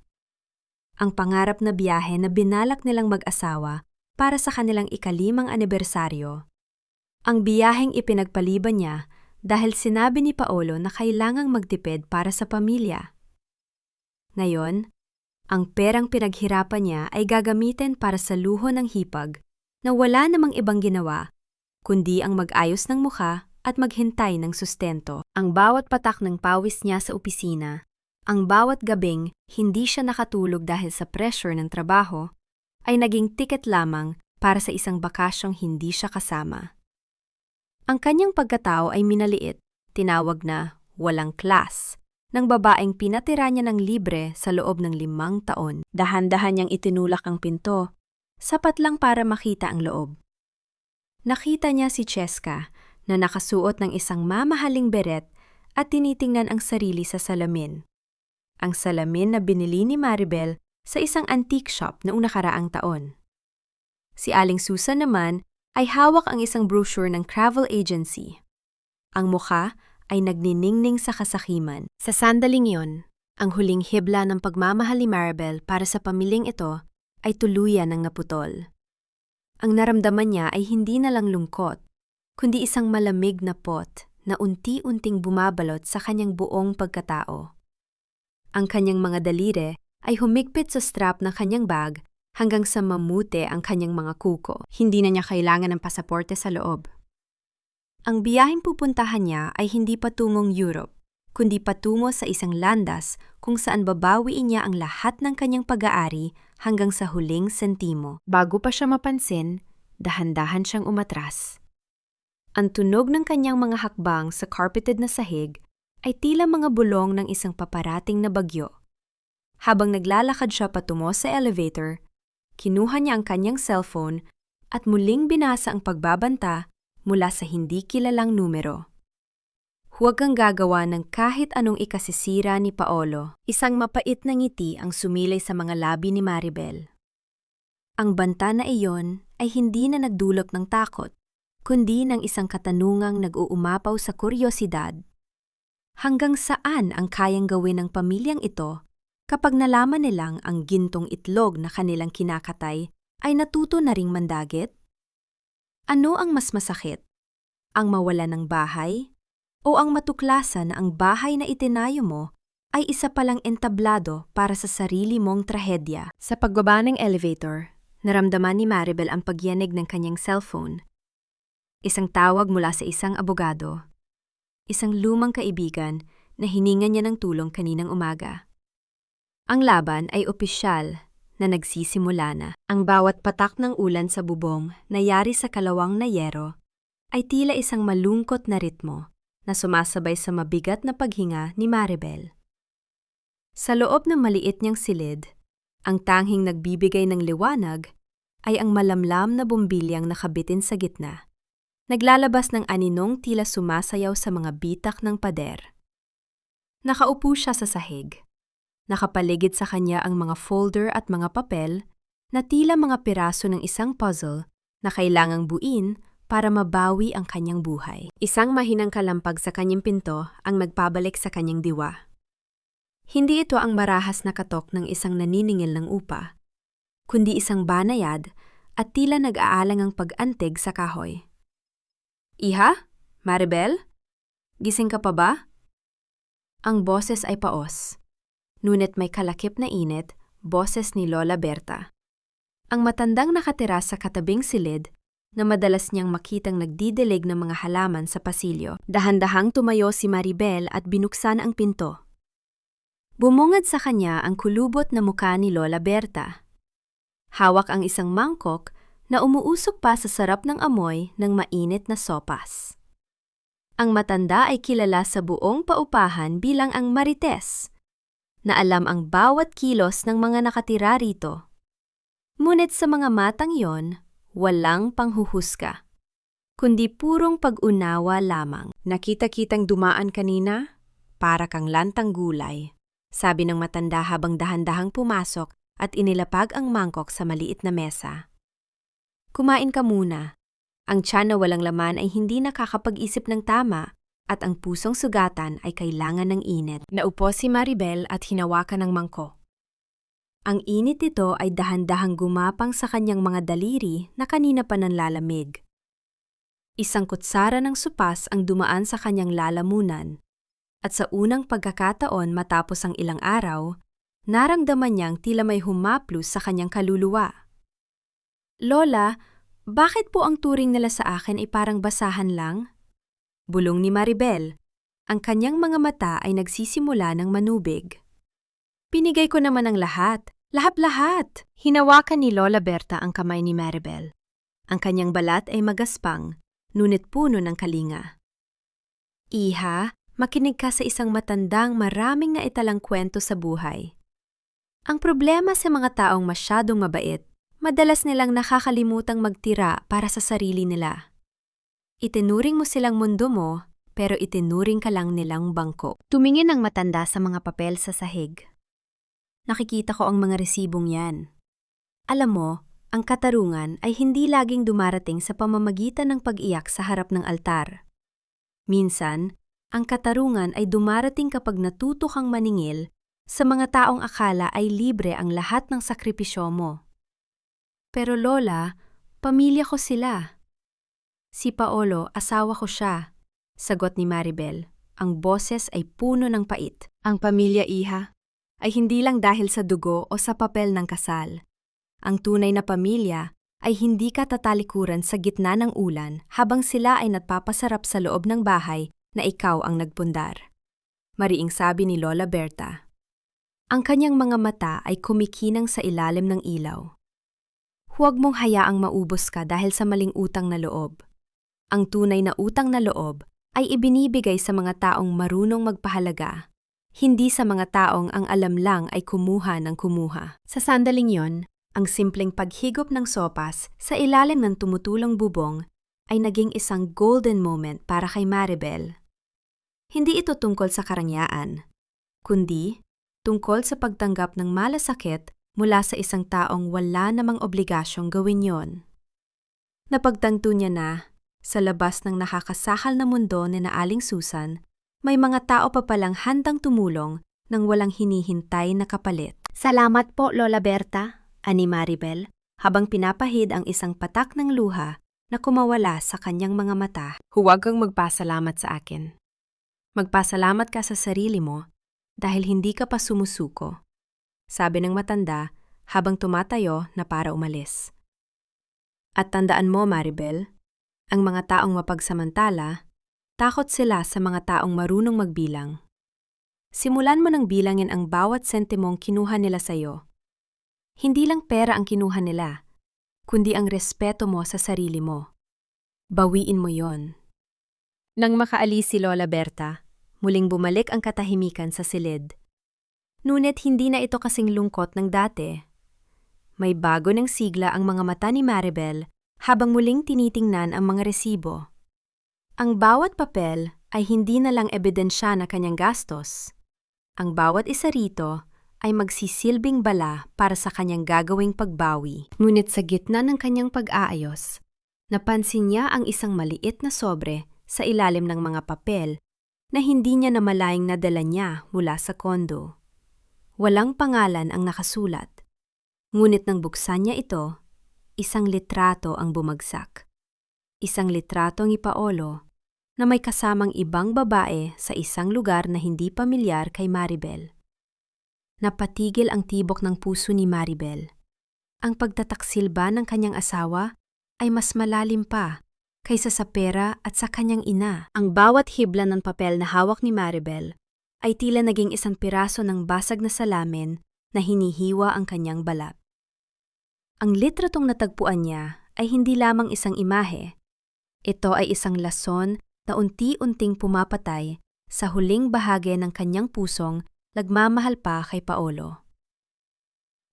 Ang pangarap na biyahe na binalak nilang mag-asawa para sa kanilang ika-5 anibersaryo. Ang biyaheng ipinagpaliban niya dahil sinabi ni Paolo na kailangang magtipid para sa pamilya. Ngayon, ang perang pinaghirapan niya ay gagamitin para sa luho ng hipag na wala namang ibang ginawa, kundi ang mag-ayos ng mukha at maghintay ng sustento. Ang bawat patak ng pawis niya sa opisina, ang bawat gabing hindi siya nakatulog dahil sa pressure ng trabaho, ay naging tiket lamang para sa isang bakasyong hindi siya kasama. Ang kanyang pagkatao ay minaliit, tinawag na walang class, ng babaeng pinatira niya ng libre sa loob ng 5 taon. Dahan-dahan niyang itinulak ang pinto, sapat lang para makita ang loob. Nakita niya si Cheska na nakasuot ng isang mamahaling beret at tinitingnan ang sarili sa salamin. Ang salamin na binili ni Maribel sa isang antique shop noong nakaraang taon. Si Aling Susan naman ay hawak ang isang brochure ng travel agency. Ang mukha ay nagniningning sa kasakiman. Sa sandaling iyon, ang huling hibla ng pagmamahal ni Maribel para sa pamilyang ito ay tuluyan ng naputol. Ang naramdaman niya ay hindi na lang lungkot, kundi isang malamig na pot na unti-unting bumabalot sa kanyang buong pagkatao. Ang kanyang mga daliri ay humigpit sa strap ng kanyang bag hanggang sa mamute ang kanyang mga kuko. Hindi na niya kailangan ng pasaporte sa loob. Ang biyaheng pupuntahan niya ay hindi patungong Europe, kundi patungo sa isang landas kung saan babawiin niya ang lahat ng kanyang pag-aari hanggang sa huling sentimo. Bago pa siya mapansin, dahan-dahan siyang umatras. Ang tunog ng kanyang mga hakbang sa carpeted na sahig ay tila mga bulong ng isang paparating na bagyo. Habang naglalakad siya patungo sa elevator, kinuha niya ang kanyang cellphone at muling binasa ang pagbabanta mula sa hindi kilalang numero. Huwag kang gagawa ng kahit anong ikasisira ni Paolo. Isang mapait na ngiti ang sumilay sa mga labi ni Maribel. Ang banta na iyon ay hindi na nagdulot ng takot, kundi ng isang katanungang nag-uumapaw sa kuryosidad. Hanggang saan ang kayang gawin ng pamilyang ito kapag nalaman nilang ang gintong itlog na kanilang kinakatay ay natuto na ring mandagit? Ano ang mas masakit? Ang mawala ng bahay? O ang matuklasan na ang bahay na itinayo mo ay isa palang entablado para sa sarili mong trahedya. Sa pagbaba ng elevator, naramdaman ni Maribel ang pagyanig ng kanyang cellphone. Isang tawag mula sa isang abogado. Isang lumang kaibigan na hiningan niya ng tulong kaninang umaga. Ang laban ay opisyal na nagsisimula na. Ang bawat patak ng ulan sa bubong na yari sa kalawang na yero ay tila isang malungkot na ritmo na sumasabay sa mabigat na paghinga ni Maribel. Sa loob ng maliit niyang silid, ang tanging nagbibigay ng liwanag ay ang malamlam na bumbilyang nakabitin sa gitna. Naglalabas ng aninong tila sumasayaw sa mga bitak ng pader. Nakaupo siya sa sahig. Nakapaligid sa kanya ang mga folder at mga papel na tila mga piraso ng isang puzzle na kailangang buuin para mabawi ang kanyang buhay. Isang mahinang kalampag sa kanyang pinto ang nagpabalik sa kanyang diwa. Hindi ito ang marahas na katok ng isang naniningil ng upa, kundi isang banayad at tila nag-aalang ang pag-antig sa kahoy. Iha? Maribel? Gising ka pa ba? Ang boses ay paos. Ngunit may kalakip na init, boses ni Lola Berta. Ang matandang nakatira sa katabing silid na madalas niyang makitang nagdidilig ng mga halaman sa pasilyo. Dahan-dahang tumayo si Maribel at binuksan ang pinto. Bumungad sa kanya ang kulubot na mukha ni Lola Berta. Hawak ang isang mangkok na umuusok pa sa sarap ng amoy ng mainit na sopas. Ang matanda ay kilala sa buong paupahan bilang ang Marites, na alam ang bawat kilos ng mga nakatira rito. Ngunit sa mga matang yon, walang panghuhusga, kundi purong pag-unawa lamang. Nakita-kitang dumaan kanina, para kang lantang gulay, sabi ng matanda habang dahan-dahang pumasok at inilapag ang mangkok sa maliit na mesa. Kumain ka muna. Ang tiyan na walang laman ay hindi nakakapag-isip ng tama at ang pusong sugatan ay kailangan ng init. Naupo si Maribel at hinawakan ng mangkok. Ang init nito ay dahan-dahang gumapang sa kanyang mga daliri na kanina pa nanlalamig. Isang kutsara ng supas ang dumaan sa kanyang lalamunan at sa unang pagkakataon matapos ang ilang araw, naramdaman niyang tila may humaplos sa kanyang kaluluwa. Lola, bakit po ang turing nila sa akin ay parang basahan lang? Bulong ni Maribel. Ang kanyang mga mata ay nagsisimula ng manubig. Pinigay ko naman ang lahat. Lahat-lahat! Hinawakan ni Lola Berta ang kamay ni Maribel. Ang kanyang balat ay magaspang, ngunit puno ng kalinga. Iha, makinig ka sa isang matandang maraming naitalang kwento sa buhay. Ang problema sa mga taong masyadong mabait, madalas nilang nakakalimutang magtira para sa sarili nila. Itinuring mo silang mundo mo, pero itinuring ka lang nilang bangko. Tumingin ang matanda sa mga papel sa sahig. Nakikita ko ang mga resibong yan. Alam mo, ang katarungan ay hindi laging dumarating sa pamamagitan ng pag-iyak sa harap ng altar. Minsan, ang katarungan ay dumarating kapag natuto kang maningil sa mga taong akala ay libre ang lahat ng sakripisyo mo. Pero Lola, pamilya ko sila. Si Paolo, asawa ko siya, sagot ni Maribel. Ang boses ay puno ng pait. Ang pamilya, Iha, ay hindi lang dahil sa dugo o sa papel ng kasal. Ang tunay na pamilya ay hindi ka tatalikuran sa gitna ng ulan habang sila ay nagpapasarap sa loob ng bahay na ikaw ang nagpundar. Mariing sabi ni Lola Berta. Ang kanyang mga mata ay kumikinang sa ilalim ng ilaw. Huwag mong hayaang maubos ka dahil sa maling utang na loob. Ang tunay na utang na loob ay ibinibigay sa mga taong marunong magpahalaga, hindi sa mga taong ang alam lang ay kumuha ng kumuha. Sa sandaling yon, ang simpleng paghigop ng sopas sa ilalim ng tumutulong bubong ay naging isang golden moment para kay Maribel. Hindi ito tungkol sa karangyaan, kundi tungkol sa pagtanggap ng malasakit mula sa isang taong wala namang obligasyong gawin yon. Napagtanto niya na, sa labas ng nakakasakal na mundo ni na Aling Susan, may mga tao pa palang handang tumulong nang walang hinihintay na kapalit. Salamat po, Lola Berta, ani Maribel, habang pinapahid ang isang patak ng luha na kumawala sa kanyang mga mata. Huwag kang magpasalamat sa akin. Magpasalamat ka sa sarili mo dahil hindi ka pa sumusuko, sabi ng matanda habang tumatayo na para umalis. At tandaan mo, Maribel, ang mga taong mapagsamantala, takot sila sa mga taong marunong magbilang. Simulan mo nang bilangin ang bawat sentimong kinuha nila sa'yo. Hindi lang pera ang kinuha nila, kundi ang respeto mo sa sarili mo. Bawiin mo yon. Nang makaalis si Lola Berta, muling bumalik ang katahimikan sa silid. Ngunit hindi na ito kasing lungkot ng dati. May bago ng sigla ang mga mata ni Maribel habang muling tinitingnan ang mga resibo. Ang bawat papel ay hindi na lang ebidensya na kanyang gastos. Ang bawat isa rito ay magsisilbing bala para sa kanyang gagawing pagbawi. Ngunit sa gitna ng kanyang pag-aayos, napansin niya ang isang maliit na sobre sa ilalim ng mga papel na hindi niya namalaing nadala niya mula sa kondo. Walang pangalan ang nakasulat. Ngunit nang buksan niya ito, isang litrato ang bumagsak. Isang litratong ni Paolo na may kasamang ibang babae sa isang lugar na hindi pamilyar kay Maribel. Napatigil ang tibok ng puso ni Maribel. Ang pagtataksil ba ng kanyang asawa ay mas malalim pa kaysa sa pera at sa kanyang ina. Ang bawat hibla ng papel na hawak ni Maribel ay tila naging isang piraso ng basag na salamin na hinihiwa ang kanyang balat. Ang litratong natagpuan niya ay hindi lamang isang imahe. Ito ay isang lason na unti-unting pumapatay sa huling bahagi ng kanyang pusong nagmamahal pa kay Paolo.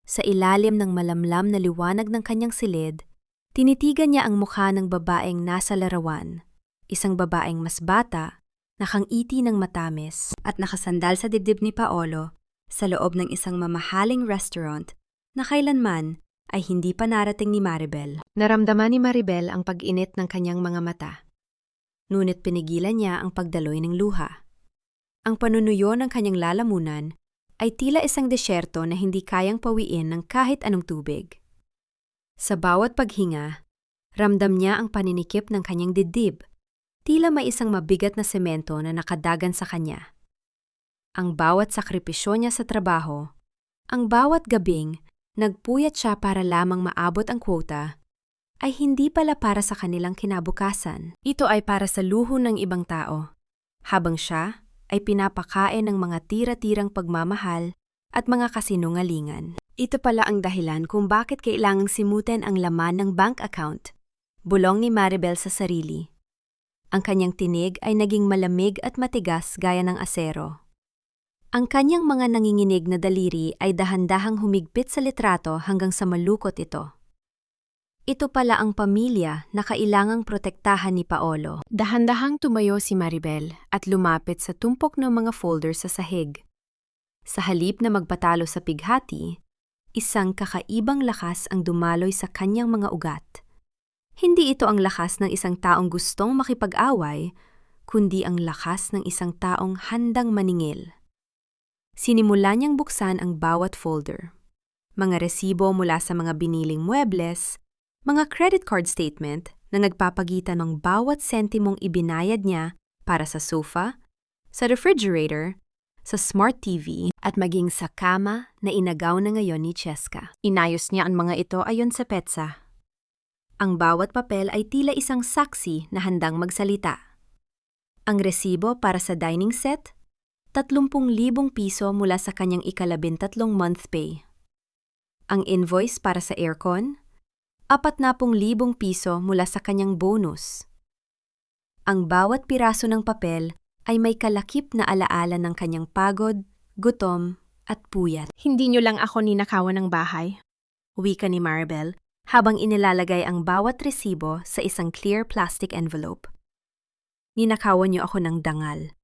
Sa ilalim ng malamlam na liwanag ng kanyang silid, tinitigan niya ang mukha ng babaeng nasa larawan, isang babaeng mas bata, nakangiti ng matamis at nakasandal sa dibdib ni Paolo sa loob ng isang mamahaling restaurant na kailanman ay hindi pa narating ni Maribel. Naramdaman ni Maribel ang pag-init ng kanyang mga mata. Ngunit pinigilan niya ang pagdaloy ng luha. Ang panunuyo ng kanyang lalamunan ay tila isang desyerto na hindi kayang pawiin ng kahit anong tubig. Sa bawat paghinga, ramdam niya ang paninikip ng kanyang dibdib, tila may isang mabigat na semento na nakadagan sa kanya. Ang bawat sakripisyo niya sa trabaho, ang bawat gabing nagpuyat siya para lamang maabot ang kwota, ay hindi pala para sa kanilang kinabukasan. Ito ay para sa luho ng ibang tao, habang siya ay pinapakain ng mga tira-tirang pagmamahal at mga kasinungalingan. Ito pala ang dahilan kung bakit kailangang simutin ang laman ng bank account. Bulong ni Maribel sa sarili. Ang kanyang tinig ay naging malamig at matigas gaya ng asero. Ang kanyang mga nanginginig na daliri ay dahan-dahang humigpit sa litrato hanggang sa malukot ito. Ito pala ang pamilya na kailangang protektahan ni Paolo. Dahan-dahang tumayo si Maribel at lumapit sa tumpok ng mga folder sa sahig. Sa halip na magpatalo sa pighati, isang kakaibang lakas ang dumaloy sa kanyang mga ugat. Hindi ito ang lakas ng isang taong gustong makipag-away, kundi ang lakas ng isang taong handang maningil. Sinimulan niyang buksan ang bawat folder. Mga resibo mula sa mga biniling muebles, mga credit card statement na nagpapagitan ng bawat sentimong ibinayad niya para sa sofa, sa refrigerator, sa smart TV at maging sa kama na inagaw na ngayon ni Cheska. Inayos niya ang mga ito ayon sa petsa. Ang bawat papel ay tila isang saksi na handang magsalita. Ang resibo para sa dining set, 30,000 piso mula sa kanyang ika-13 month pay. Ang invoice para sa aircon, 40,000 piso mula sa kanyang bonus. Ang bawat piraso ng papel ay may kalakip na alaala ng kanyang pagod, gutom, at puyat. Hindi niyo lang ako ninakawan ng bahay, wika ni Maribel habang inilalagay ang bawat resibo sa isang clear plastic envelope. Ninakawan niyo ako ng dangal.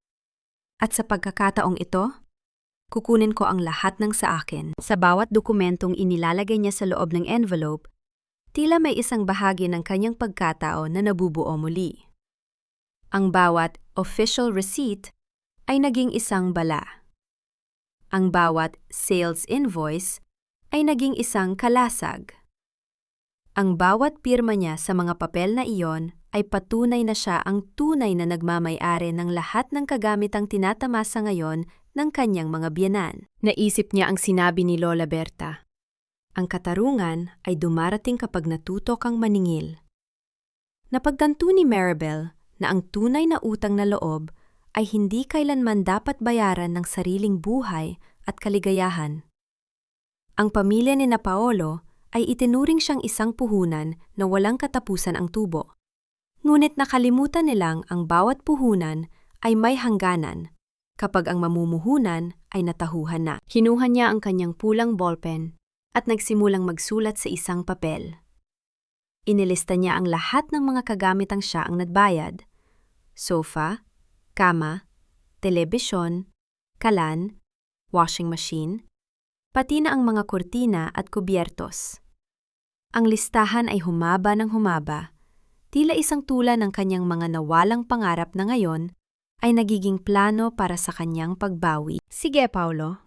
At sa pagkakataong ito, kukunin ko ang lahat ng sa akin. Sa bawat dokumentong inilalagay niya sa loob ng envelope, tila may isang bahagi ng kanyang pagkatao na nabubuo muli. Ang bawat official receipt ay naging isang bala. Ang bawat sales invoice ay naging isang kalasag. Ang bawat pirma niya sa mga papel na iyon ay patunay na siya ang tunay na nagmamay-ari ng lahat ng kagamitang tinatamasa ngayon ng kanyang mga biyenan. Naisip niya ang sinabi ni Lola Berta. Ang katarungan ay dumarating kapag natuto kang maningil. Napagtanto ni Maribel na ang tunay na utang na loob ay hindi kailanman dapat bayaran ng sariling buhay at kaligayahan. Ang pamilya ni Paolo ay itinuring siyang isang puhunan na walang katapusan ang tubo. Ngunit nakalimutan nilang ang bawat puhunan ay may hangganan kapag ang mamumuhunan ay natahuhan na. Kinuha niya ang kanyang pulang ballpen at nagsimulang magsulat sa isang papel. Inilista niya ang lahat ng mga kagamitang siya ang nagbayad. Sofa, kama, telebisyon, kalan, washing machine, pati na ang mga kurtina at kubyertos. Ang listahan ay humaba ng humaba, tila isang tula ng kanyang mga nawalang pangarap na ngayon ay nagiging plano para sa kanyang pagbawi. Sige, Paolo.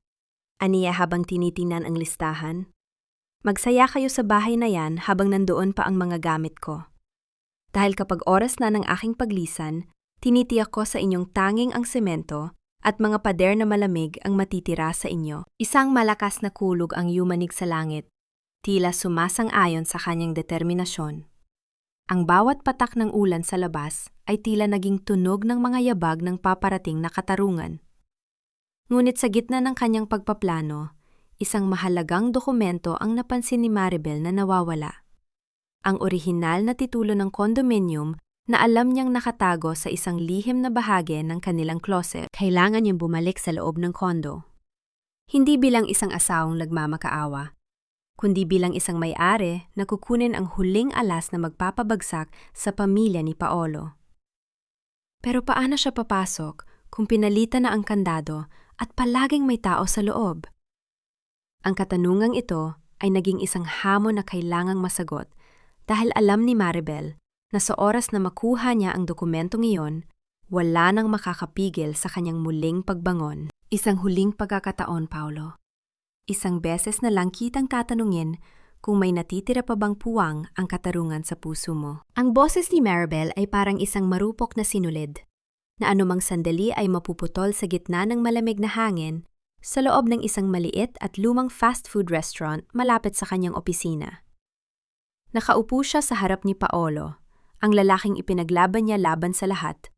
Aniya habang tinitingnan ang listahan. Magsaya kayo sa bahay na yan habang nandoon pa ang mga gamit ko. Dahil kapag oras na ng aking paglisan, tinitiyak ko sa inyong tanging ang semento at mga pader na malamig ang matitira sa inyo. Isang malakas na kulog ang yumanig sa langit, tila sumasang-ayon sa kanyang determinasyon. Ang bawat patak ng ulan sa labas ay tila naging tunog ng mga yabag ng paparating na katarungan. Ngunit sa gitna ng kanyang pagpaplano, isang mahalagang dokumento ang napansin ni Maribel na nawawala. Ang orihinal na titulo ng condominium na alam niyang nakatago sa isang lihim na bahagi ng kanilang closet. Kailangan niyang bumalik sa loob ng kondo. Hindi bilang isang asawang nagmamakaawa, kundi bilang isang may-ari na kukunin ang huling alas na magpapabagsak sa pamilya ni Paolo. Pero paano siya papasok kung pinalitan na ang kandado at palaging may tao sa loob? Ang katanungang ito ay naging isang hamon na kailangang masagot dahil alam ni Maribel na sa oras na makuha niya ang dokumentong iyon, wala nang makakapigil sa kanyang muling pagbangon. Isang huling pagkakataon, Paolo. Isang beses na lang kitang tatanungin kung may natitira pa bang puwang ang katarungan sa puso mo. Ang boses ni Maribel ay parang isang marupok na sinulid, na anumang sandali ay mapuputol sa gitna ng malamig na hangin sa loob ng isang maliit at lumang fast food restaurant malapit sa kanyang opisina. Nakaupo siya sa harap ni Paolo, ang lalaking ipinaglaban niya laban sa lahat.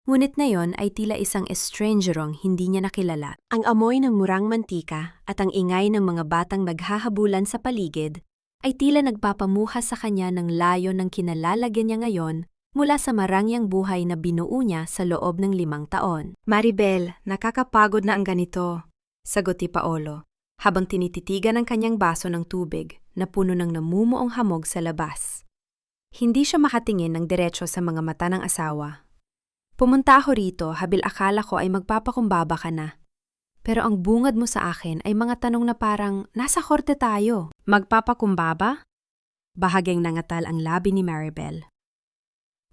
Ngunit ngayon ay tila isang estrangerong hindi niya nakilala. Ang amoy ng murang mantika at ang ingay ng mga batang naghahabulan sa paligid ay tila nagpapamuha sa kanya ng layo ng kinalalagyan niya ngayon mula sa marangyang buhay na binuo niya sa loob ng 5 taon. Maribel, nakakapagod na ang ganito, sagot ni Paolo, habang tinititigan ang kanyang baso ng tubig na puno ng namumuong hamog sa labas. Hindi siya makatingin ng diretso sa mga mata ng asawa. Pumunta ako rito habil akala ko ay magpapakumbaba ka na. Pero ang bungad mo sa akin ay mga tanong na parang nasa korte tayo. Magpapakumbaba? Bahagyang nangatal ang labi ni Maribel.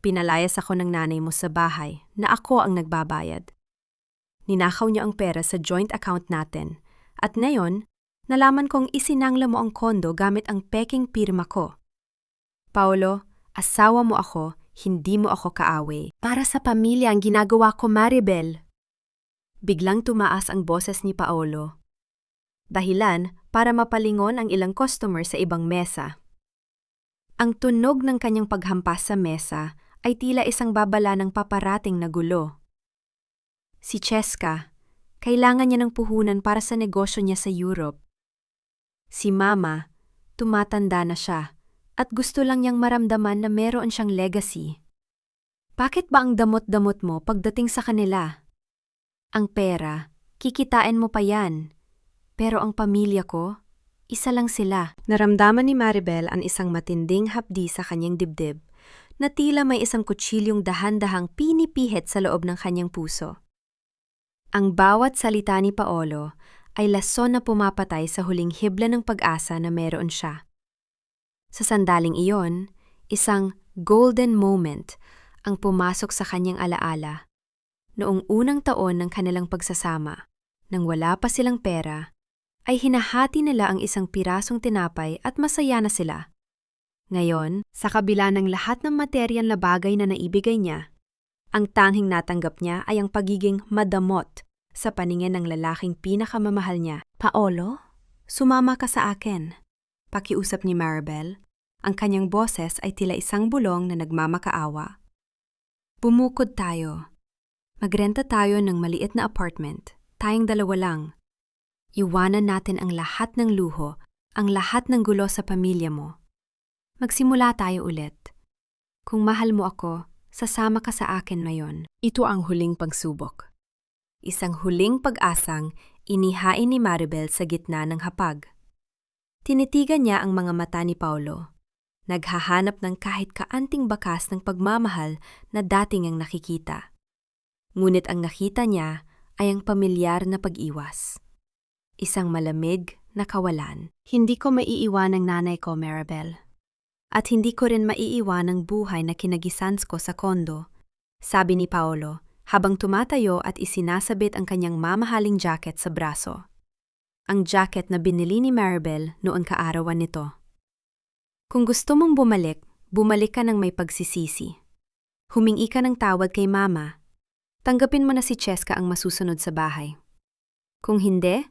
Pinalayas ako ng nanay mo sa bahay na ako ang nagbabayad. Ninakaw niyo ang pera sa joint account natin at ngayon, nalaman kong isinangla mo ang kondo gamit ang peking pirma ko. Paolo, asawa mo ako, hindi mo ako kaaway. Para sa pamilya ang ginagawa ko, Maribel. Biglang tumaas ang boses ni Paolo. Dahilan para mapalingon ang ilang customer sa ibang mesa. Ang tunog ng kanyang paghampas sa mesa ay tila isang babala ng paparating na gulo. Si Cheska, kailangan niya ng puhunan para sa negosyo niya sa Europe. Si Mama, tumatanda na siya. At gusto lang niyang maramdaman na meron siyang legacy. Bakit ba ang damot-damot mo pagdating sa kanila? Ang pera, kikitain mo pa yan. Pero ang pamilya ko, isa lang sila. Naramdaman ni Maribel ang isang matinding hapdi sa kanyang dibdib, na tila may isang kutsilyong dahan-dahang pinipihit sa loob ng kanyang puso. Ang bawat salita ni Paolo ay lason na pumapatay sa huling hibla ng pag-asa na meron siya. Sa sandaling iyon, isang golden moment ang pumasok sa kanyang alaala. Noong unang taon ng kanilang pagsasama, nang wala pa silang pera, ay hinahati nila ang isang pirasong tinapay at masaya na sila. Ngayon, sa kabila ng lahat ng materyal na bagay na naibigay niya, ang tanging natanggap niya ay ang pagiging madamot sa paningin ng lalaking pinakamamahal niya. Paolo, sumama ka sa akin. Pakiusap ni Maribel. Ang kanyang boses ay tila isang bulong na nagmamakaawa. Bumukod tayo. Magrenta tayo ng maliit na apartment. Tayong dalawa lang. Iwanan natin ang lahat ng luho, ang lahat ng gulo sa pamilya mo. Magsimula tayo ulit. Kung mahal mo ako, sasama ka sa akin ngayon. Ito ang huling pagsubok. Isang huling pag-asang inihain ni Maribel sa gitna ng hapag. Tinitigan niya ang mga mata ni Paolo. Naghahanap ng kahit kaanting bakas ng pagmamahal na dating ang nakikita. Ngunit ang nakita niya ay ang pamilyar na pag-iwas. Isang malamig na kawalan. Hindi ko maiiwan ang nanay ko, Maribel. At hindi ko rin maiiwan ang buhay na kinagisans ko sa kondo, sabi ni Paolo habang tumatayo at isinasabit ang kanyang mamahaling jacket sa braso. Ang jacket na binili ni Maribel noon kaarawan nito. Kung gusto mong bumalik, bumalik ka ng may pagsisisi. Humingi ka ng tawad kay Mama. Tanggapin mo na si Cheska ang masusunod sa bahay. Kung hindi,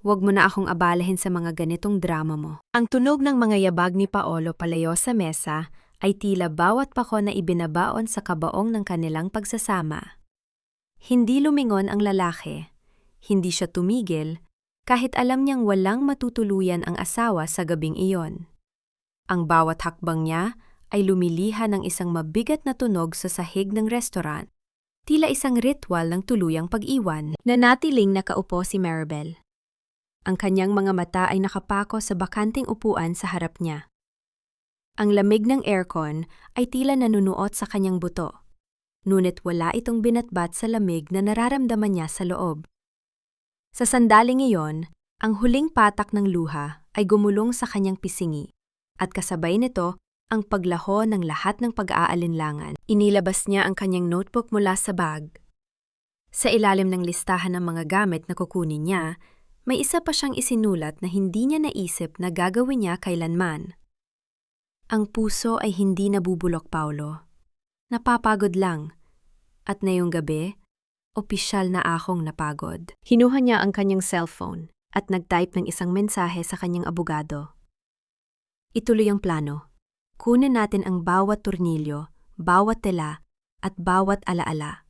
huwag mo na akong abalahin sa mga ganitong drama mo. Ang tunog ng mga yabag ni Paolo palayo sa mesa ay tila bawat pako na ibinabaon sa kabaong ng kanilang pagsasama. Hindi lumingon ang lalaki. Hindi siya tumigil kahit alam niyang walang matutuluyan ang asawa sa gabing iyon. Ang bawat hakbang niya ay lumilihan ng isang mabigat na tunog sa sahig ng restaurant. Tila isang ritual ng tuluyang pag-iwan. Nanatiling nakaupo si Maribel. Ang kanyang mga mata ay nakapako sa bakanting upuan sa harap niya. Ang lamig ng aircon ay tila nanunuot sa kanyang buto, ngunit wala itong binatbat sa lamig na nararamdaman niya sa loob. Sa sandaling iyon, ang huling patak ng luha ay gumulong sa kanyang pisingi, at kasabay nito ang paglaho ng lahat ng pag-aalinlangan. Inilabas niya ang kanyang notebook mula sa bag. Sa ilalim ng listahan ng mga gamit na kukunin niya, may isa pa siyang isinulat na hindi niya naisip na gagawin niya kailanman. Ang puso ay hindi nabubulok, Paolo. Napapagod lang. At ngayong gabi, opisyal na akong napagod. Hinuha niya ang kanyang cellphone at nag-type ng isang mensahe sa kanyang abogado. Ituloy ang plano. Kunin natin ang bawat tornilyo, bawat tela, at bawat alaala.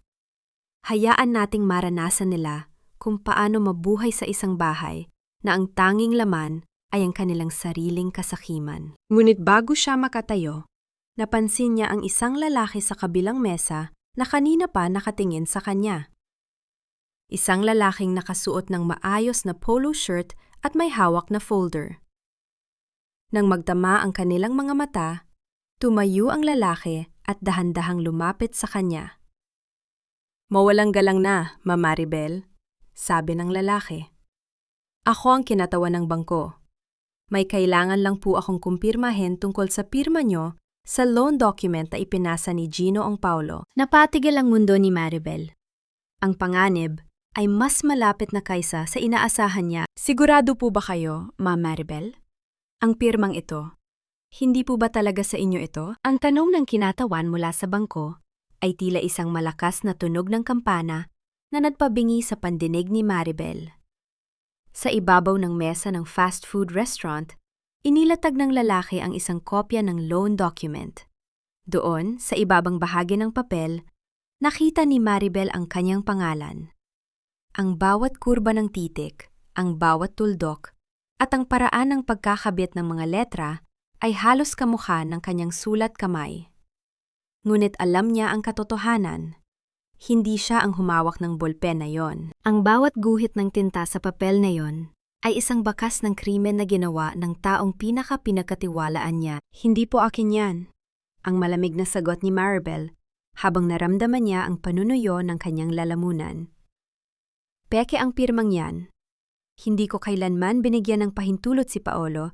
Hayaan nating maranasan nila kung paano mabuhay sa isang bahay na ang tanging laman ay ang kanilang sariling kasakiman. Ngunit bago siya makatayo, napansin niya ang isang lalaki sa kabilang mesa na kanina pa nakatingin sa kanya. Isang lalaking nakasuot ng maayos na polo shirt at may hawak na folder. Nang magtama ang kanilang mga mata, tumayo ang lalaki at dahan-dahang lumapit sa kanya. Mawalang galang na, Ma'am Maribel, sabi ng lalaki. Ako ang kinatawan ng bangko. May kailangan lang po akong kumpirmahin tungkol sa pirma nyo sa loan document na ipinasa ni Gino ang Paulo. Napatigil ang mundo ni Maribel. Ang panganib ay mas malapit na kaysa sa inaasahan niya. Sigurado po ba kayo, Ma'am Maribel? Ang pirmang ito, hindi po ba talaga sa inyo ito? Ang tanong ng kinatawan mula sa bangko ay tila isang malakas na tunog ng kampana na nagpabingi sa pandinig ni Maribel. Sa ibabaw ng mesa ng fast food restaurant, inilatag ng lalaki ang isang kopya ng loan document. Doon, sa ibabang bahagi ng papel, nakita ni Maribel ang kanyang pangalan. Ang bawat kurba ng titik, ang bawat tuldok, at ang paraan ng pagkakabit ng mga letra ay halos kamukha ng kanyang sulat kamay. Ngunit alam niya ang katotohanan. Hindi siya ang humawak ng bolpen na yon. Ang bawat guhit ng tinta sa papel na yon ay isang bakas ng krimen na ginawa ng taong pinakapinagkatiwalaan niya. Hindi po akin yan. Ang malamig na sagot ni Maribel habang naramdaman niya ang panunuyo ng kanyang lalamunan. Peke ang pirmang yan. Hindi ko kailanman binigyan ng pahintulot si Paolo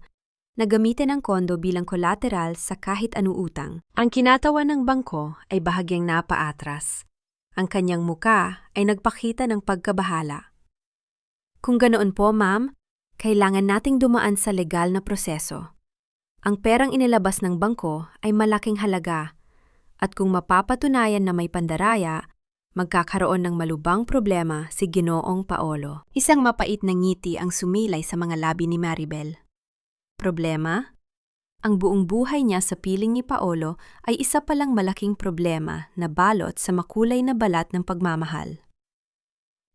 na gamitin ang kondo bilang collateral sa kahit anong utang. Ang kinatawan ng bangko ay bahagyang napaatras. Ang kanyang muka ay nagpakita ng pagkabahala. Kung ganoon po, ma'am, kailangan nating dumaan sa legal na proseso. Ang perang inilabas ng bangko ay malaking halaga at kung mapapatunayan na may pandaraya, magkakaroon ng malubhang problema si Ginoong Paolo. Isang mapait na ngiti ang sumilay sa mga labi ni Maribel. Problema? Ang buong buhay niya sa piling ni Paolo ay isa palang malaking problema na balot sa makulay na balat ng pagmamahal.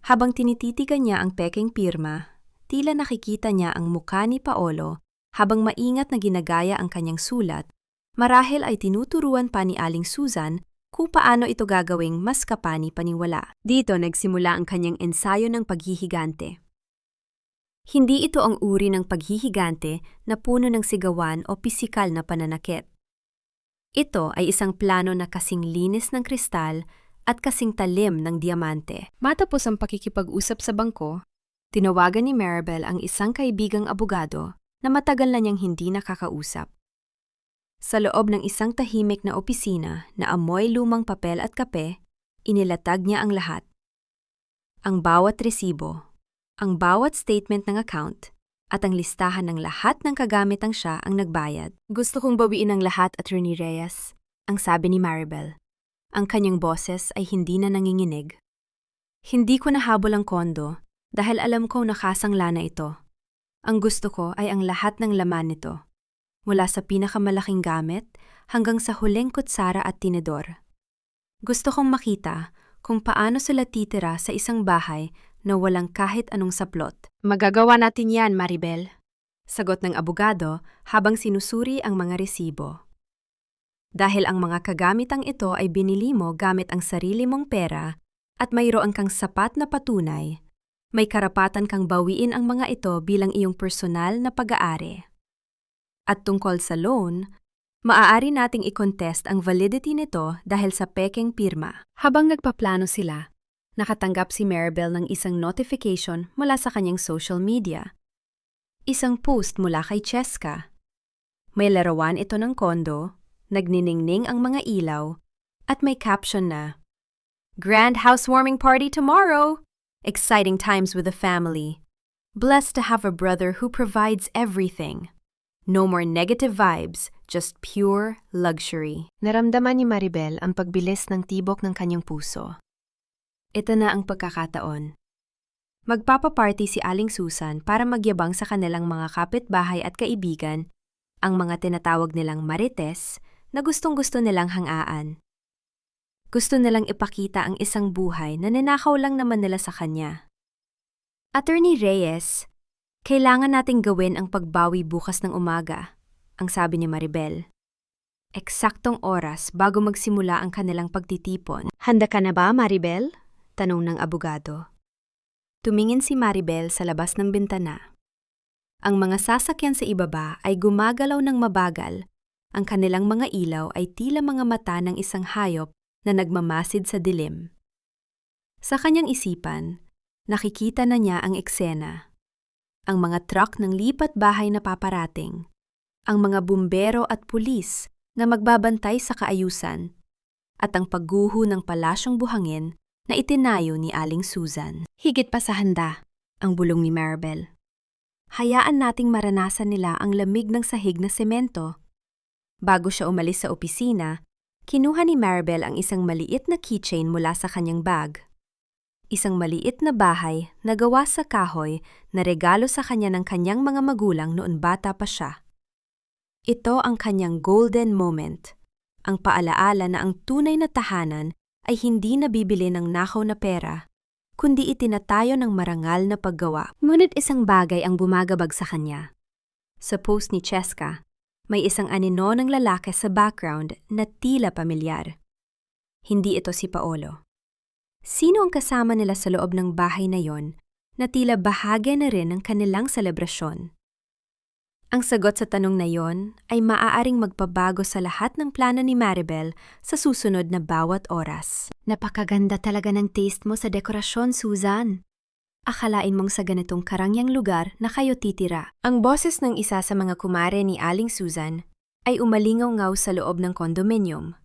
Habang tinititigan niya ang pekeng pirma, tila nakikita niya ang mukha ni Paolo habang maingat na ginagaya ang kanyang sulat, marahil ay tinuturuan pa ni Aling Susan kung paano ito gagawing mas kapani-paniwala. Dito nagsimula ang kanyang ensayo ng paghihigante. Hindi ito ang uri ng paghihigante na puno ng sigawan o pisikal na pananakit. Ito ay isang plano na kasing linis ng kristal at kasing talim ng diamante. Matapos ang pakikipag-usap sa bangko, tinawagan ni Maribel ang isang kaibigang abogado na matagal na niyang hindi nakakausap. Sa loob ng isang tahimik na opisina na amoy lumang papel at kape, inilatag niya ang lahat. Ang bawat resibo, ang bawat statement ng account, at ang listahan ng lahat ng kagamitang siya ang nagbayad. Gusto kong bawiin ang lahat, Attorney Reyes, ang sabi ni Maribel. Ang kanyang boses ay hindi na nanginginig. Hindi ko nahabol ang kondo dahil alam kong nakasangla na ito. Ang gusto ko ay ang lahat ng laman nito. Mula sa pinakamalaking gamit hanggang sa huling kutsara at tinidor. Gusto kong makita kung paano sila titira sa isang bahay na walang kahit anong saplot. Magagawa natin yan, Maribel, sagot ng abogado habang sinusuri ang mga resibo. Dahil ang mga kagamitang ito ay binili mo gamit ang sarili mong pera at mayroon kang sapat na patunay, may karapatan kang bawiin ang mga ito bilang iyong personal na pag-aari. At tungkol sa loan, maaari nating i-contest ang validity nito dahil sa pekeng pirma. Habang nagpaplano sila, nakatanggap si Maribel ng isang notification mula sa kanyang social media. Isang post mula kay Cheska. May larawan ito ng kondo, nagniningning ang mga ilaw, at may caption na, "Grand housewarming party tomorrow! Exciting times with the family. Blessed to have a brother who provides everything. No more negative vibes, just pure luxury." Naramdaman ni Maribel ang pagbilis ng tibok ng kanyang puso. Ito na ang pagkakataon. Magpapaparty si Aling Susan para magyabang sa kanilang mga kapitbahay at kaibigan, ang mga tinatawag nilang marites na gustong-gusto nilang hangaan. Gusto nilang ipakita ang isang buhay na ninakaw lang naman nila sa kanya. Attorney Reyes, kailangan nating gawin ang pagbawi bukas ng umaga, ang sabi ni Maribel. Eksaktong oras bago magsimula ang kanilang pagtitipon. Handa ka na ba, Maribel? Tanong ng abogado. Tumingin si Maribel sa labas ng bintana. Ang mga sasakyan sa ibaba ay gumagalaw ng mabagal. Ang kanilang mga ilaw ay tila mga mata ng isang hayop na nagmamasid sa dilim. Sa kanyang isipan, nakikita na niya ang eksena. Ang mga truck ng lipat bahay na paparating, ang mga bumbero at pulis na magbabantay sa kaayusan, at ang pagguho ng palasyong buhangin na itinayo ni Aling Susan. Higit pa sa handa, ang bulong ni Maribel. Hayaan nating maranasan nila ang lamig ng sahig na semento. Bago siya umalis sa opisina, kinuha ni Maribel ang isang maliit na keychain mula sa kanyang bag. Isang maliit na bahay na gawa sa kahoy na regalo sa kanya ng kanyang mga magulang noon bata pa siya. Ito ang kanyang golden moment, ang paalaala na ang tunay na tahanan ay hindi nabibili ng nakaw na pera, kundi itinatayo ng marangal na paggawa. Ngunit isang bagay ang bumagabag sa kanya. Sa post ni Cheska, may isang anino ng lalaki sa background na tila pamilyar. Hindi ito si Paolo. Sino ang kasama nila sa loob ng bahay na yon na tila bahagi na rin ng kanilang selebrasyon? Ang sagot sa tanong na yon ay maaaring magpabago sa lahat ng plano ni Maribel sa susunod na bawat oras. Napakaganda talaga ng taste mo sa dekorasyon, Susan. Akalain mong sa ganitong karangyang lugar na kayo titira. Ang boses ng isa sa mga kumare ni Aling Susan ay umalingaw-ngaw sa loob ng kondominium.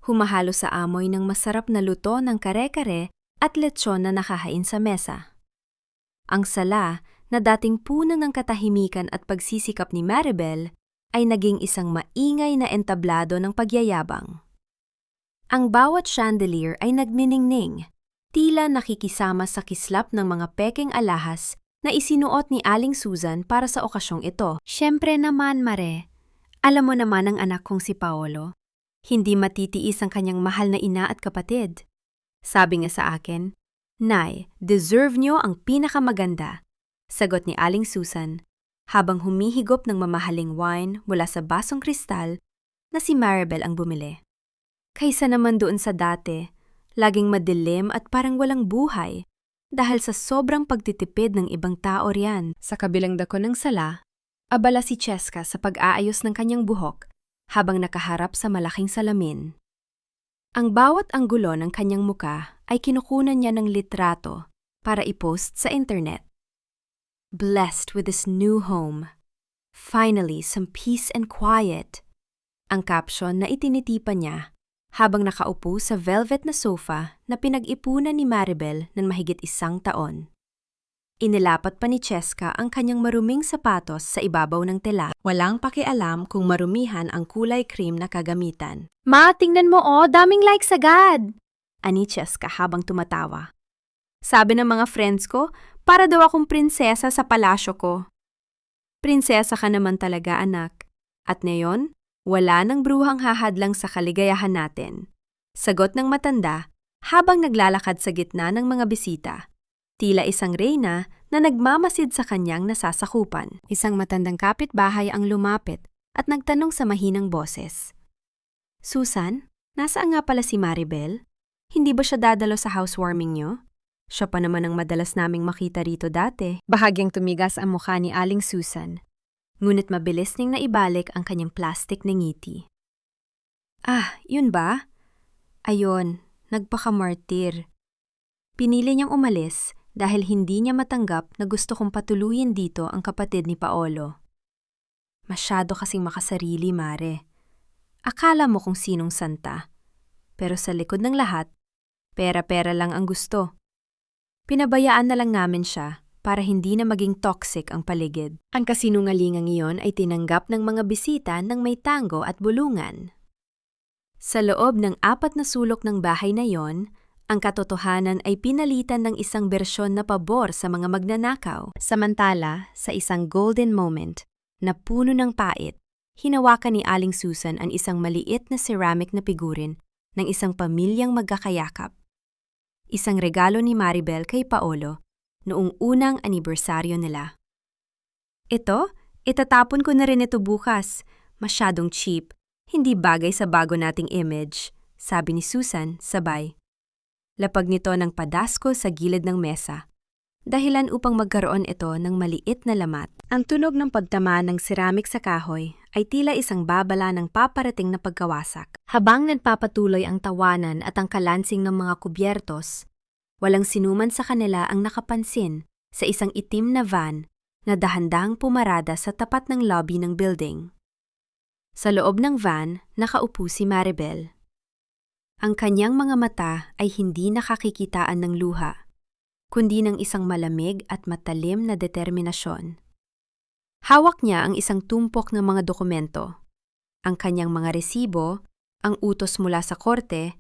Humahalo sa amoy ng masarap na luto ng kare-kare at lechon na nakahain sa mesa. Ang sala na dating puno ng katahimikan at pagsisikap ni Maribel ay naging isang maingay na entablado ng pagyayabang. Ang bawat chandelier ay nagniningning, tila nakikisama sa kislap ng mga pekeng alahas na isinuot ni Aling Susan para sa okasyong ito. Siyempre naman, Mare. Alam mo naman ang anak kong si Paolo. Hindi matitiis ang kanyang mahal na ina at kapatid. Sabi nga sa akin, "Nay, deserve nyo ang pinakamaganda," sagot ni Aling Susan, habang humihigop ng mamahaling wine mula sa basong kristal na si Maribel ang bumili. Kaysa naman doon sa dati, laging madilim at parang walang buhay dahil sa sobrang pagtitipid ng ibang tao riyan. Sa kabilang dako ng sala, abala si Cheska sa pag-aayos ng kanyang buhok habang nakaharap sa malaking salamin. Ang bawat anggulo ng kanyang muka ay kinukunan niya ng litrato para i-post sa internet. Blessed with this new home. Finally, some peace and quiet. Ang caption na itinitipan niya habang nakaupo sa velvet na sofa na pinag-ipunan ni Maribel ng mahigit 1 taon. Inilapat pa ni Cheska ang kanyang maruming sapatos sa ibabaw ng tela. Walang pakialam kung marumihan ang kulay cream na kagamitan. "Ma, tingnan mo daming likes agad!" ani Cheska habang tumatawa. Sabi ng mga friends ko, para daw akong prinsesa sa palasyo ko. Prinsesa ka naman talaga, anak. At ngayon, wala nang bruhang hahadlang sa kaligayahan natin. Sagot ng matanda habang naglalakad sa gitna ng mga bisita. Tila isang reyna na nagmamasid sa kanyang nasasakupan. Isang matandang kapitbahay ang lumapit at nagtanong sa mahinang boses. "Susan, nasaan nga pala si Maribel? Hindi ba siya dadalo sa housewarming niyo? Siya pa naman ang madalas naming makita rito dati." Bahagyang tumigas ang mukha ni Aling Susan, ngunit mabilis ning naibalik ang kanyang plastic na ngiti. "Ah, yun ba? Ayon, nagpakamartir. Pinili niyang umalis dahil hindi niya matanggap na gusto kong patuluyin dito ang kapatid ni Paolo. Masyado kasing makasarili, Mare. Akala mo kung sinong santa. Pero sa likod ng lahat, pera-pera lang ang gusto. Pinabayaan na lang namin siya para hindi na maging toxic ang paligid." Ang kasinungalingang iyon ay tinanggap ng mga bisita ng may tango at bulungan. Sa loob ng 4 na sulok ng bahay na yon, ang katotohanan ay pinalitan ng isang bersyon na pabor sa mga magnanakaw. Samantala, sa isang golden moment na puno ng pait, hinawakan ni Aling Susan ang isang maliit na ceramic na figurin ng isang pamilyang magkakayakap. Isang regalo ni Maribel kay Paolo noong unang anibersaryo nila. "Ito, itatapon ko na rin ito bukas. Masyadong cheap, hindi bagay sa bago nating image," sabi ni Susan sabay. Lapag nito ng padasko sa gilid ng mesa, dahilan upang magkaroon ito ng maliit na lamat. Ang tunog ng pagtama ng ceramic sa kahoy ay tila isang babala ng paparating na pagkawasak. Habang nagpapatuloy ang tawanan at ang kalansing ng mga kubyertos, walang sinuman sa kanila ang nakapansin sa isang itim na van na dahan-dahang pumarada sa tapat ng lobby ng building. Sa loob ng van, nakaupo si Maribel. Ang kanyang mga mata ay hindi nakakikitaan ng luha, kundi ng isang malamig at matalim na determinasyon. Hawak niya ang isang tumpok ng mga dokumento, ang kanyang mga resibo, ang utos mula sa korte,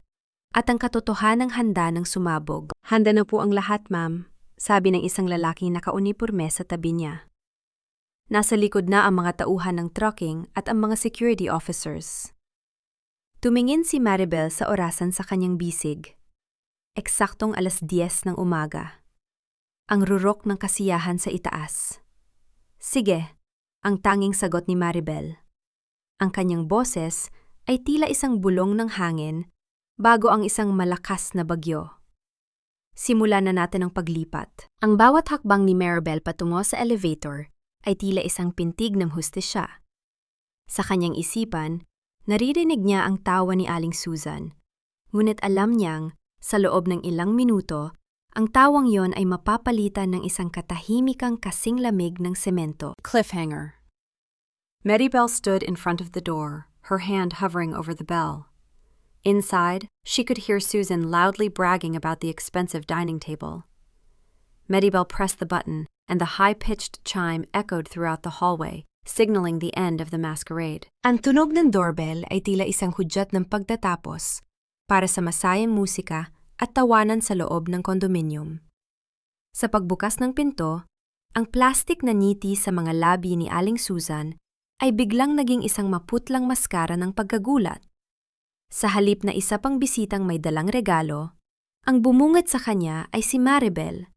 at ang katotohanang handa ng sumabog. "Handa na po ang lahat, ma'am," sabi ng isang lalaking nakauniporme sa tabi niya. Nasa likod na ang mga tauhan ng trucking at ang mga security officers. Tumingin si Maribel sa orasan sa kanyang bisig. Eksaktong 10:00 ng umaga. Ang rurok ng kasiyahan sa itaas. "Sige," ang tanging sagot ni Maribel. Ang kanyang boses ay tila isang bulong ng hangin bago ang isang malakas na bagyo. Simulan na natin ang paglipat. Ang bawat hakbang ni Maribel patungo sa elevator ay tila isang pintig ng hustisya. Sa kanyang isipan, naririnig niya ang tawa ni Aling Susan, ngunit alam niyang sa loob ng ilang minuto, ang tawang yon ay mapapalitan ng isang katahimikang kasing lamig ng semento. Cliffhanger. Maribel stood in front of the door, her hand hovering over the bell. Inside, she could hear Susan loudly bragging about the expensive dining table. Maribel pressed the button, and the high-pitched chime echoed throughout the hallway, signaling the end of the masquerade. Ang tunog ng doorbell ay tila isang hudyat ng pagtatapos para sa masayang musika at tawanan sa loob ng kondominium. Sa pagbukas ng pinto, ang plastik na ngiti sa mga labi ni Aling Susan ay biglang naging isang maputlang maskara ng pagkagulat. Sa halip na isa pang bisitang may dalang regalo, ang bumungad sa kanya ay si Maribel.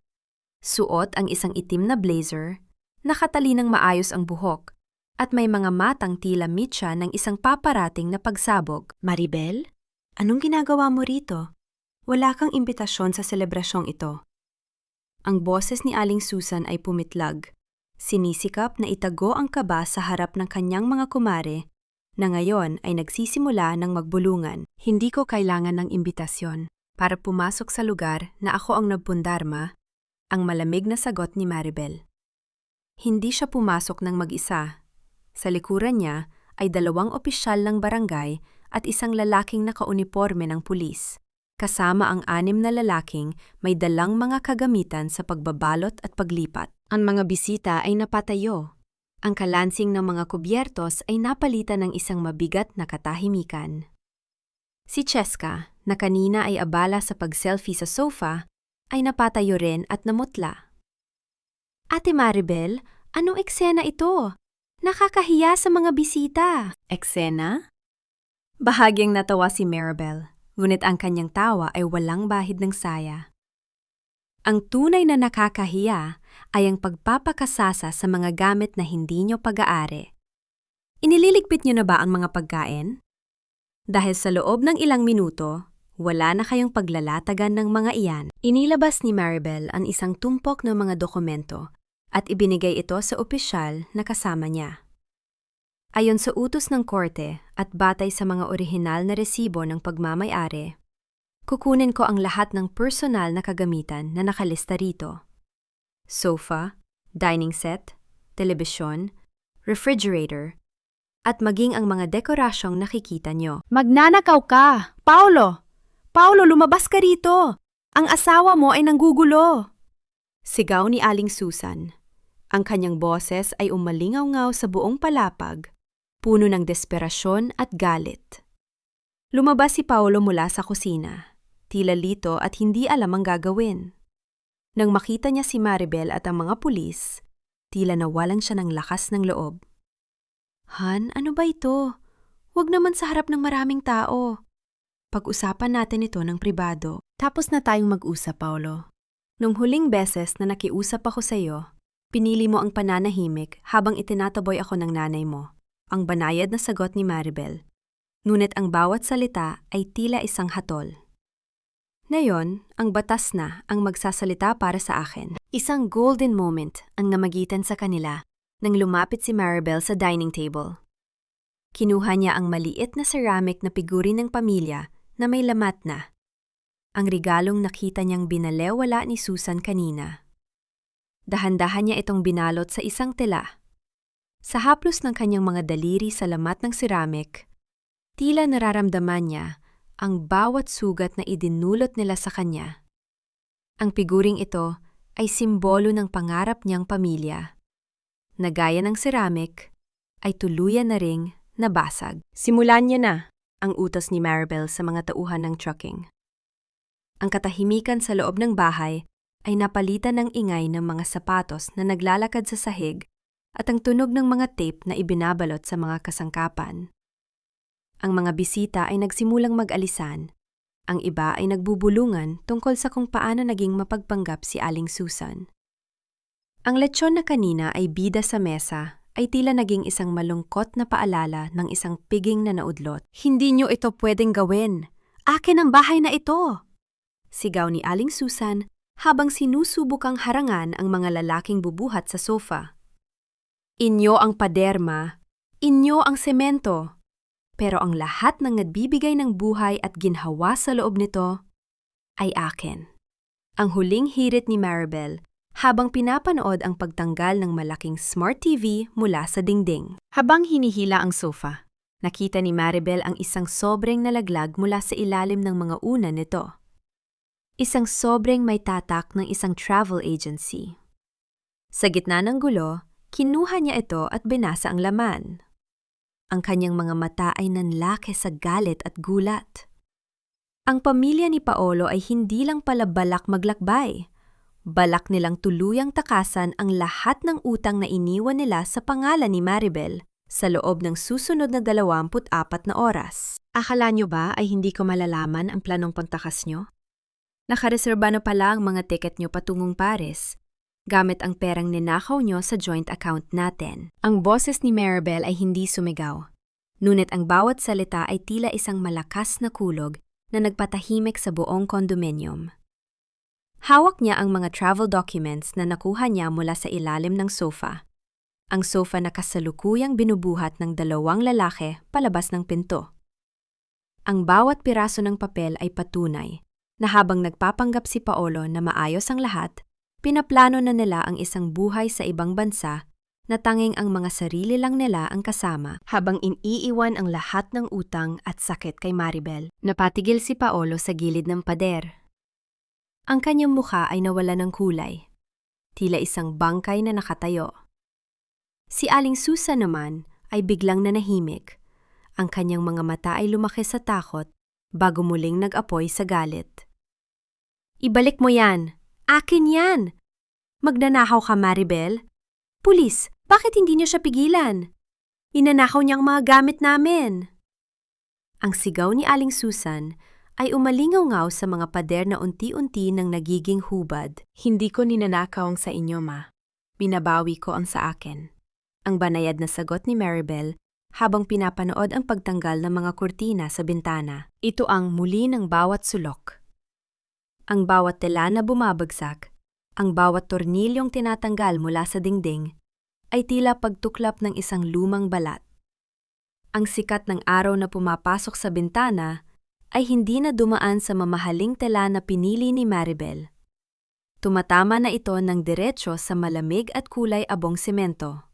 Suot ang isang itim na blazer, nakatalinang maayos ang buhok, at may mga matang tila mitya ng isang paparating na pagsabog. Maribel, anong ginagawa mo rito? Wala kang imbitasyon sa selebrasyong ito. Ang boses ni Aling Susan ay pumitlag. Sinisikap na itago ang kaba sa harap ng kanyang mga kumare na ngayon ay nagsisimula ng magbulungan. Hindi ko kailangan ng imbitasyon para pumasok sa lugar na ako ang nagpundarma, ang malamig na sagot ni Maribel. Hindi siya pumasok ng mag-isa. Sa likuran niya ay 2 opisyal ng barangay at isang lalaking nakauniporme ng pulis, kasama ang 6 na lalaking may dalang mga kagamitan sa pagbabalot at paglipat. Ang mga bisita ay napatayo. Ang kalansing ng mga kubyertos ay napalitan ng isang mabigat na katahimikan. Si Cheska, na kanina ay abala sa pag-selfie sa sofa, ay napatayo rin at namutla. Ate Maribel, anong eksena ito? Nakakahiya sa mga bisita. Eksena? Bahagyang natawa si Maribel, ngunit ang kanyang tawa ay walang bahid ng saya. Ang tunay na nakakahiya ay ang pagpapakasasa sa mga gamit na hindi nyo pag-aari. Inililigpit nyo na ba ang mga pagkain? Dahil sa loob ng ilang minuto, wala na kayong paglalatagan ng mga iyan. Inilabas ni Maribel ang isang tumpok ng mga dokumento at ibinigay ito sa opisyal na kasama niya. Ayon sa utos ng korte at batay sa mga orihinal na resibo ng pagmamay-ari, kukunin ko ang lahat ng personal na kagamitan na nakalista rito. Sofa, dining set, telebisyon, refrigerator, at maging ang mga dekorasyong nakikita nyo. Magnanakaw ka! Paulo! Paulo, lumabas ka rito! Ang asawa mo ay nanggugulo! Sigaw ni Aling Susan. Ang kanyang boses ay umalingaw-ngaw sa buong palapag, puno ng desperasyon at galit. Lumabas si Paulo mula sa kusina, tila lito at hindi alam ang gagawin. Nang makita niya si Maribel at ang mga pulis, tila nawalan siya ng lakas ng loob. Han, ano ba ito? Huwag naman sa harap ng maraming tao. Pag-usapan natin ito ng pribado. Tapos na tayong mag-usap, Paulo. Nung huling beses na nakiusap ako sa iyo, pinili mo ang pananahimik habang itinataboy ako ng nanay mo. Ang banayad na sagot ni Maribel. Ngunit ang bawat salita ay tila isang hatol. Ngayon, ang batas na ang magsasalita para sa akin. Isang golden moment ang namagitan sa kanila nang lumapit si Maribel sa dining table. Kinuha niya ang maliit na ceramic na figurine ng pamilya na may lamat na. Ang regalong nakita niyang binalewala ni Susan kanina. Dahan-dahan niya itong binalot sa isang tela. Sa haplos ng kanyang mga daliri sa lamat ng ceramic, tila nararamdaman niya ang bawat sugat na idinulot nila sa kanya. Ang figuring ito ay simbolo ng pangarap niyang pamilya, na gaya ng ceramic ay tuluyan na ring nabasag. Simulan niya na, ang utos ni Maribel sa mga tauhan ng trucking. Ang katahimikan sa loob ng bahay ay napalitan ng ingay ng mga sapatos na naglalakad sa sahig at ang tunog ng mga tape na ibinabalot sa mga kasangkapan. Ang mga bisita ay nagsimulang mag-alisan. Ang iba ay nagbubulungan tungkol sa kung paano naging mapagpanggap si Aling Susan. Ang lechon na kanina ay bida sa mesa ay tila naging isang malungkot na paalala ng isang piging na naudlot. Hindi niyo ito pwedeng gawin. Akin ang bahay na ito! Sigaw ni Aling Susan habang sinusubukang harangan ang mga lalaking bubuhat sa sofa. Inyo ang paderma, inyo ang semento, pero ang lahat ng nagbibigay ng buhay at ginhawa sa loob nito ay akin. Ang huling hirit ni Maribel habang pinapanood ang pagtanggal ng malaking smart TV mula sa dingding. Habang hinihila ang sofa, nakita ni Maribel ang isang sobreng nalaglag mula sa ilalim ng mga unan nito. Isang sobreng may tatak ng isang travel agency. Sa gitna ng gulo, kinuha niya ito at binasa ang laman. Ang kanyang mga mata ay nanlaki sa galit at gulat. Ang pamilya ni Paolo ay hindi lang pala balak maglakbay. Balak nilang tuluyang takasan ang lahat ng utang na iniwan nila sa pangalan ni Maribel sa loob ng susunod na 24 na oras. Akala nyo ba ay hindi ko malalaman ang planong pagtakas nyo? Nakareserba na pala ang mga tiket nyo patungong Paris, gamit ang perang ninakaw nyo sa joint account natin. Ang boses ni Maribel ay hindi sumigaw, ngunit ang bawat salita ay tila isang malakas na kulog na nagpatahimik sa buong kondominium. Hawak niya ang mga travel documents na nakuha niya mula sa ilalim ng sofa. Ang sofa na kasalukuyang binubuhat ng 2 lalaki palabas ng pinto. Ang bawat piraso ng papel ay patunay na habang nagpapanggap si Paolo na maayos ang lahat, pinaplano na nila ang isang buhay sa ibang bansa na tanging ang mga sarili lang nila ang kasama habang iniiwan ang lahat ng utang at sakit kay Maribel. Napatigil si Paolo sa gilid ng pader. Ang kanyang mukha ay nawala ng kulay, tila isang bangkay na nakatayo. Si Aling Susan naman ay biglang nanahimik. Ang kanyang mga mata ay lumaki sa takot bago muling nag-apoy sa galit. "Ibalik mo yan! Akin yan! Magnanakaw ka, Maribel! Pulis, bakit hindi niyo siya pigilan? Inanakaw niyang mga gamit namin!" Ang sigaw ni Aling Susan ay umalingaw-ngaw sa mga pader na unti-unti nang nagiging hubad. "Hindi ko ninanakaw ang sa inyo, Ma. Binabawi ko ang sa akin." Ang banayad na sagot ni Maribel habang pinapanood ang pagtanggal ng mga kurtina sa bintana. Ito ang muli ng bawat sulok. Ang bawat tela na bumabagsak, ang bawat tornilyong tinatanggal mula sa dingding, ay tila pagtuklap ng isang lumang balat. Ang sikat ng araw na pumapasok sa bintana ay hindi na dumaan sa mamahaling tela na pinili ni Maribel. Tumatama na ito ng diretso sa malamig at kulay abong semento.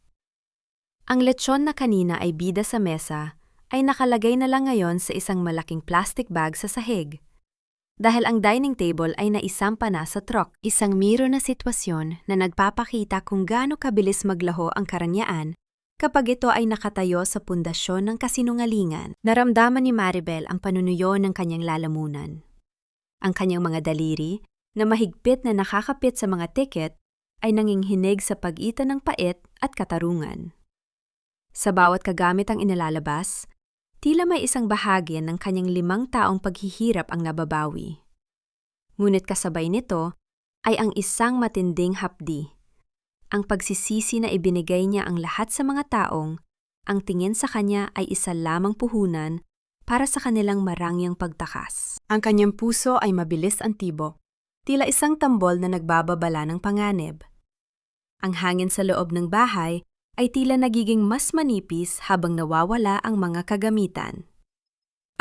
Ang lechon na kanina ay bida sa mesa ay nakalagay na lang ngayon sa isang malaking plastic bag sa sahig. Dahil ang dining table ay naisampa na sa truck. Isang miro na sitwasyon na nagpapakita kung gaano kabilis maglaho ang karanyaan kapag ito ay nakatayo sa pundasyon ng kasinungalingan. Naramdaman ni Maribel ang panunuyo ng kanyang lalamunan. Ang kanyang mga daliri, na mahigpit na nakakapit sa mga tiket, ay nanginghinig sa pagitan ng pait at katarungan. Sa bawat kagamit ang inilalabas, tila may isang bahagi ng kanyang 5 taong paghihirap ang nababawi. Ngunit kasabay nito ay ang isang matinding hapdi. Ang pagsisisi na ibinigay niya ang lahat sa mga taong, ang tingin sa kanya ay isa lamang puhunan para sa kanilang marangyang pagtakas. Ang kanyang puso ay mabilis antibok, tila isang tambol na nagbababala ng panganib. Ang hangin sa loob ng bahay ay tila nagiging mas manipis habang nawawala ang mga kagamitan.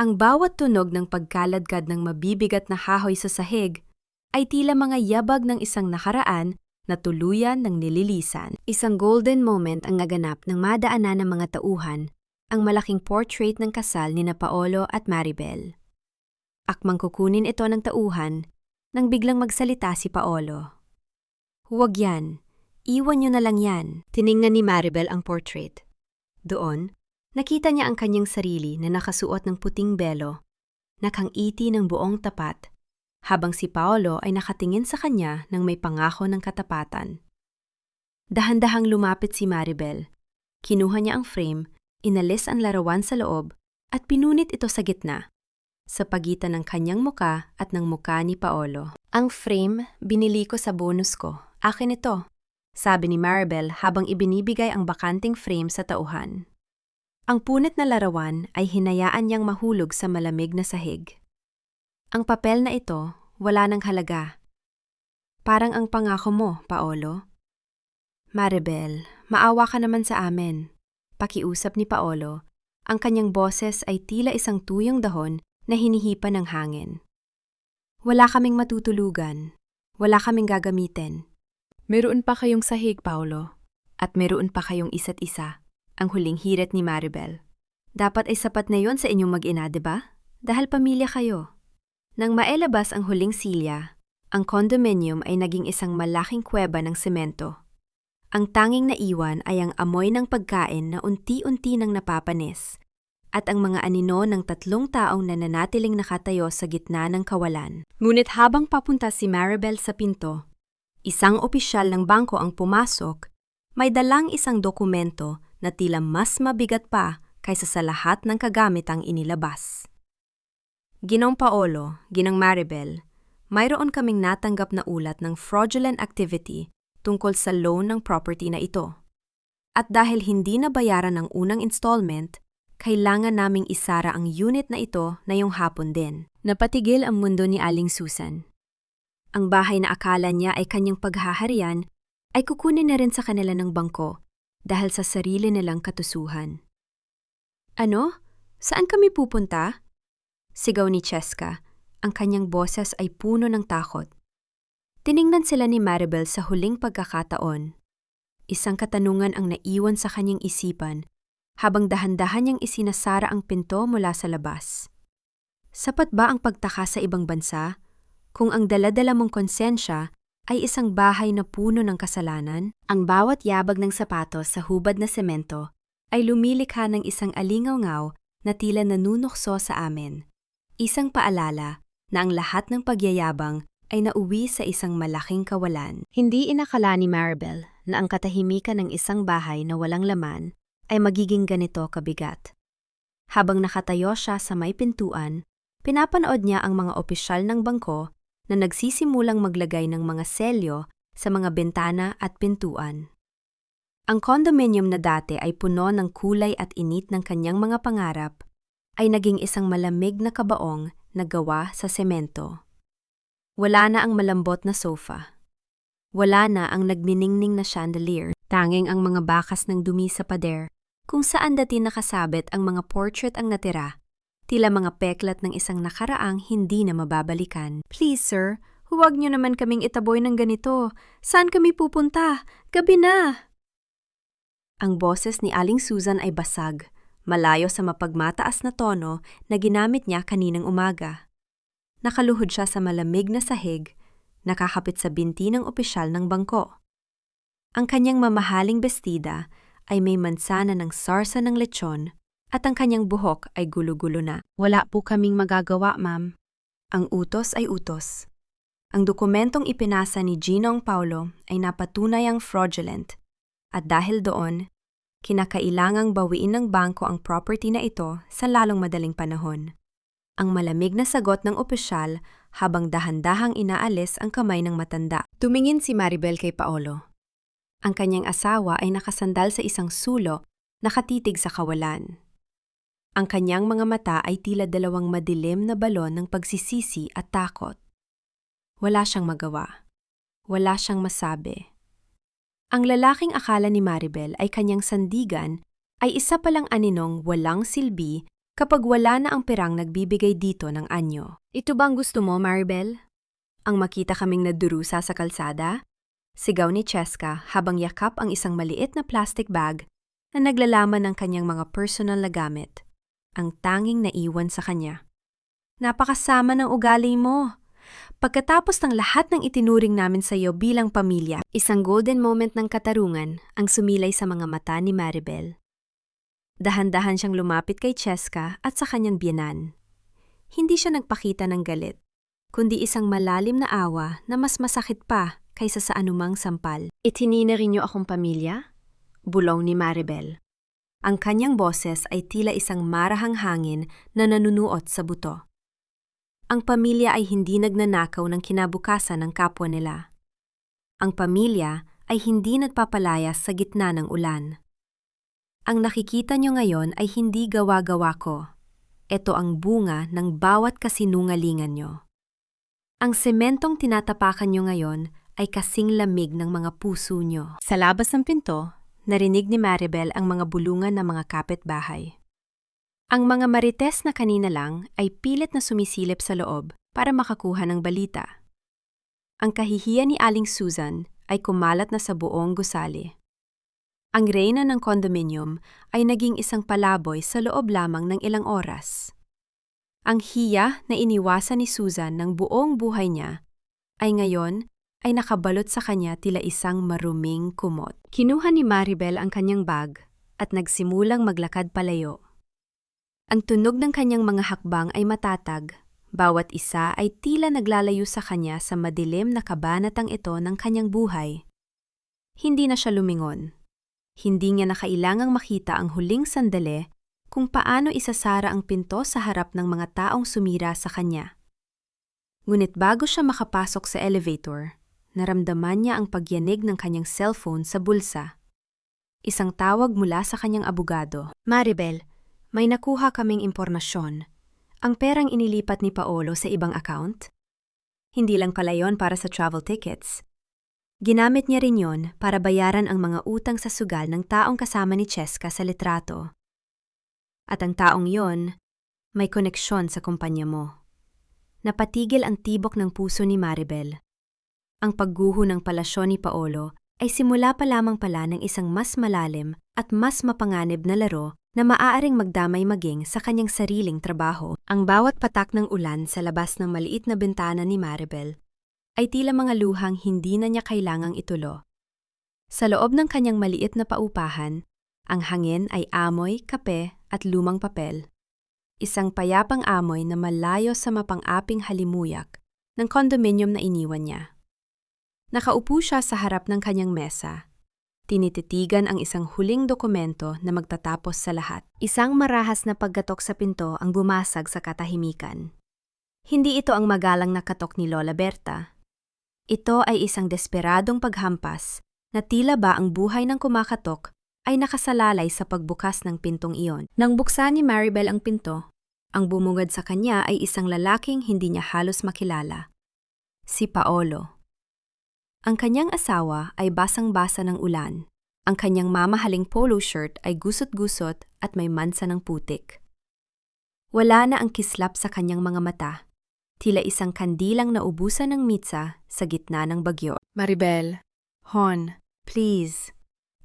Ang bawat tunog ng pagkaladkad ng mabibigat na kahoy sa sahig ay tila mga yabag ng isang nakaraan na tuluyan ng nililisan. Isang golden moment ang naganap nang madaanan ng mga tauhan ang malaking portrait ng kasal ni Paolo at Maribel. Akmang kukunin ito ng tauhan nang biglang magsalita si Paolo. "Huwag yan. Iwan niyo na lang yan." Tiningnan ni Maribel ang portrait. Doon, nakita niya ang kanyang sarili na nakasuot ng puting belo, nakangiti ng buong tapat, habang si Paolo ay nakatingin sa kanya nang may pangako ng katapatan. Dahan-dahang lumapit si Maribel. Kinuha niya ang frame, inalis ang larawan sa loob, at pinunit ito sa gitna, sa pagitan ng kanyang muka at ng muka ni Paolo. "Ang frame, binili ko sa bonus ko. Akin ito," sabi ni Maribel habang ibinibigay ang bakanting frame sa tauhan. Ang punit na larawan ay hinayaan niyang mahulog sa malamig na sahig. Ang papel na ito, wala ng halaga. "Parang ang pangako mo, Paolo." "Maribel, maawa ka naman sa amin," pakiusap ni Paolo. Ang kanyang boses ay tila isang tuyong dahon na hinihipan ng hangin. "Wala kaming matutulugan. Wala kaming gagamitin." "Meron pa kayong sahig, Paolo. At meron pa kayong isa't isa," ang huling hirit ni Maribel. "Dapat ay sapat na yon sa inyong mag-ina, diba? Dahil pamilya kayo." Nang mailabas ang huling silya, ang condominium ay naging isang malaking kuweba ng semento. Ang tanging naiwan ay ang amoy ng pagkain na unti-unti nang napapanis, at ang mga anino ng 3 taong nananatiling nakatayo sa gitna ng kawalan. Ngunit habang papunta si Maribel sa pinto, isang opisyal ng bangko ang pumasok, may dalang isang dokumento na tila mas mabigat pa kaysa sa lahat ng kagamitang inilabas. Ginong Paolo, Ginang Maribel, mayroon kaming natanggap na ulat ng fraudulent activity tungkol sa loan ng property na ito. At dahil hindi nabayaran ang unang installment, kailangan naming isara ang unit na ito ngayong hapon din. Napatigil ang mundo ni Aling Susan. Ang bahay na akala niya ay kanyang paghaharian ay kukunin na rin sa kanila ng bangko dahil sa sarili nilang katusuhan. Ano? Saan kami pupunta? Sigaw ni Cheska. Ang kanyang boses ay puno ng takot. Tiningnan sila ni Maribel sa huling pagkakataon. Isang katanungan ang naiwan sa kanyang isipan habang dahan-dahan niyang isinasara ang pinto mula sa labas. Sapat ba ang pagtaka sa ibang bansa kung ang dala-dala mong konsensya ay isang bahay na puno ng kasalanan? Ang bawat yabag ng sapatos sa hubad na semento ay lumilikha ng isang alingaw-ngaw na tila nanunukso sa amin. Isang paalala na ang lahat ng pagyayabang ay nauwi sa isang malaking kawalan. Hindi inakala ni Maribel na ang katahimikan ng isang bahay na walang laman ay magiging ganito kabigat. Habang nakatayo siya sa may pintuan, pinapanood niya ang mga opisyal ng bangko na nagsisimulang maglagay ng mga selyo sa mga bintana at pintuan. Ang condominium na dati ay puno ng kulay at init ng kanyang mga pangarap ay naging isang malamig na kabaong na gawa sa semento. Wala na ang malambot na sofa. Wala na ang nagniningning na chandelier, tanging ang mga bakas ng dumi sa pader, kung saan dati nakasabit ang mga portrait ang natira, tila mga peklat ng isang nakaraang hindi na mababalikan. Please sir, huwag niyo naman kaming itaboy ng ganito. Saan kami pupunta? Gabi na! Ang boses ni Aling Susan ay basag, malayo sa mapagmataas na tono na ginamit niya kaninang umaga. Nakaluhod siya sa malamig na sahig, nakakapit sa binti ng opisyal ng bangko. Ang kanyang mamahaling bestida ay may mansana ng sarsa ng lechon at ang kanyang buhok ay gulo-gulo na. Wala po kaming magagawa, ma'am. Ang utos ay utos. Ang dokumentong ipinasa ni Ginong Paolo ay napatunay ang fraudulent at dahil doon, kinakailangang bawiin ng bangko ang property na ito sa lalong madaling panahon. Ang malamig na sagot ng opisyal habang dahan-dahang inaalis ang kamay ng matanda. Tumingin si Maribel kay Paolo. Ang kanyang asawa ay nakasandal sa isang sulo, nakatitig sa kawalan. Ang kanyang mga mata ay tila dalawang madilim na balon ng pagsisisi at takot. Wala siyang magawa. Wala siyang masabi. Ang lalaking akala ni Maribel ay kanyang sandigan ay isa palang aninong walang silbi kapag wala na ang pirang nagbibigay dito ng anyo. Ito bang gusto mo, Maribel? Ang makita kaming nadurusa sa kalsada? Sigaw ni Cheska habang yakap ang isang maliit na plastic bag na naglalaman ng kanyang mga personal na gamit, ang tanging naiwan sa kanya. Napakasama ng ugali mo. Pagkatapos ng lahat ng itinuring namin sa iyo bilang pamilya, isang golden moment ng katarungan ang sumilay sa mga mata ni Maribel. Dahan-dahan siyang lumapit kay Cheska at sa kanyang biyenan. Hindi siya nagpakita ng galit, kundi isang malalim na awa na mas masakit pa kaysa sa anumang sampal. Itinina rin niyo akong pamilya? Bulong ni Maribel. Ang kanyang boses ay tila isang marahang hangin na nanunuot sa buto. Ang pamilya ay hindi nagnanakaw ng kinabukasan ng kapwa nila. Ang pamilya ay hindi nagpapalayas sa gitna ng ulan. Ang nakikita niyo ngayon ay hindi gawa-gawa ko. Ito ang bunga ng bawat kasinungalingan niyo. Ang sementong tinatapakan niyo ngayon ay kasing lamig ng mga puso niyo. Sa labas ng pinto, narinig ni Maribel ang mga bulungan ng mga kapitbahay. Ang mga marites na kanina lang ay pilit na sumisilip sa loob para makakuha ng balita. Ang kahihiyan ni Aling Susan ay kumalat na sa buong gusali. Ang reyna ng condominium ay naging isang palaboy sa loob lamang ng ilang oras. Ang hiya na iniwasan ni Susan ng buong buhay niya ay ngayon ay nakabalot sa kanya tila isang maruming kumot. Kinuha ni Maribel ang kanyang bag at nagsimulang maglakad palayo. Ang tunog ng kanyang mga hakbang ay matatag. Bawat isa ay tila naglalayo sa kanya sa madilim na kabanatang ito ng kanyang buhay. Hindi na siya lumingon. Hindi niya na kailangang makita ang huling sandali kung paano isasara ang pinto sa harap ng mga taong sumira sa kanya. Ngunit bago siya makapasok sa elevator, naramdaman niya ang pagyanig ng kanyang cellphone sa bulsa. Isang tawag mula sa kanyang abogado. Maribel, may nakuha kaming impormasyon. Ang perang inilipat ni Paolo sa ibang account? Hindi lang pala yon para sa travel tickets. Ginamit niya rin yon para bayaran ang mga utang sa sugal ng taong kasama ni Cheska sa litrato. At ang taong yon, may koneksyon sa kumpanya mo. Napatigil ang tibok ng puso ni Maribel. Ang pagguho ng palasyon ni Paolo ay simula pa lamang pala ng isang mas malalim at mas mapanganib na laro na maaaring magdamay maging sa kanyang sariling trabaho. Ang bawat patak ng ulan sa labas ng maliit na bintana ni Maribel ay tila mga luhang hindi na niya kailangang itulo. Sa loob ng kanyang maliit na paupahan, ang hangin ay amoy, kape at lumang papel. Isang payapang amoy na malayo sa mapang-aping halimuyak ng kondominium na iniwan niya. Nakaupo siya sa harap ng kanyang mesa. Tinititigan ang isang huling dokumento na magtatapos sa lahat. Isang marahas na paggatok sa pinto ang bumasag sa katahimikan. Hindi ito ang magalang na katok ni Lola Berta. Ito ay isang desperadong paghampas na tila ba ang buhay ng kumakatok ay nakasalalay sa pagbukas ng pintong iyon. Nang buksan ni Maribel ang pinto, ang bumungad sa kanya ay isang lalaking hindi niya halos makilala. Si Paolo. Ang kanyang asawa ay basang-basa ng ulan. Ang kanyang mamahaling polo shirt ay gusot-gusot at may mansa ng putik. Wala na ang kislap sa kanyang mga mata. Tila isang kandilang naubusan ng mitsa sa gitna ng bagyo. Maribel, Hon, please.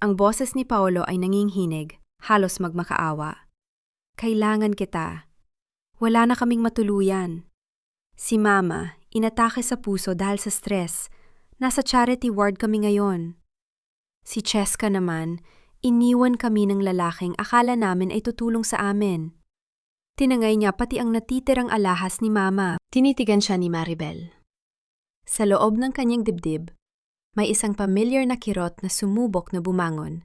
Ang boses ni Paolo ay nanginghinig, halos magmakaawa. Kailangan kita. Wala na kaming matuluyan. Si Mama, inatake sa puso dahil sa stress. Nasa charity ward kami ngayon. Si Cheska naman, iniwan kami ng lalaking akala namin ay tutulong sa amin. Tinangay niya pati ang natitirang alahas ni Mama. Tinitigan siya ni Maribel. Sa loob ng kanyang dibdib, may isang pamilyar na kirot na sumubok na bumangon.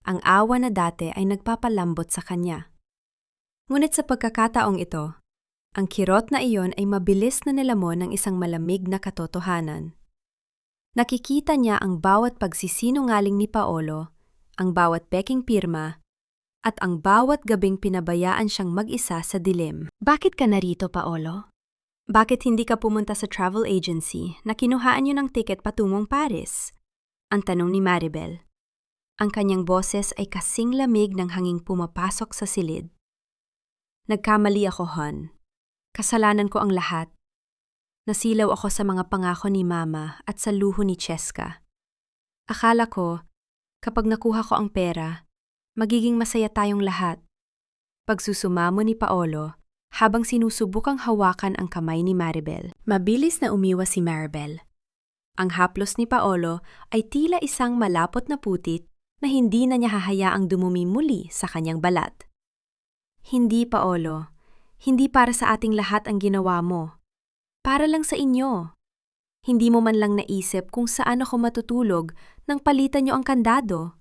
Ang awa na dati ay nagpapalambot sa kanya. Ngunit sa pagkakataong ito, ang kirot na iyon ay mabilis na nilamon ng isang malamig na katotohanan. Nakikita niya ang bawat pagsisinungaling ni Paolo, ang bawat peking pirma, at ang bawat gabing pinabayaan siyang mag-isa sa dilim. Bakit ka narito, Paolo? Bakit hindi ka pumunta sa travel agency na kinuhaan niyo ng tiket patungong Paris? Ang tanong ni Maribel. Ang kanyang boses ay kasing lamig ng hanging pumapasok sa silid. Nagkamali ako, Hon. Kasalanan ko ang lahat. Nasilaw ako sa mga pangako ni Mama at sa luho ni Cheska. Akala ko, kapag nakuha ko ang pera, magiging masaya tayong lahat. Pagsusumamo ni Paolo, habang sinusubukang hawakan ang kamay ni Maribel. Mabilis na umiwas si Maribel. Ang haplos ni Paolo ay tila isang malapot na putit na hindi na niya hahayaang dumumi muli sa kanyang balat. Hindi, Paolo. Hindi para sa ating lahat ang ginawa mo. Para lang sa inyo. Hindi mo man lang naisip kung saan ako matutulog nang palitan niyo ang kandado.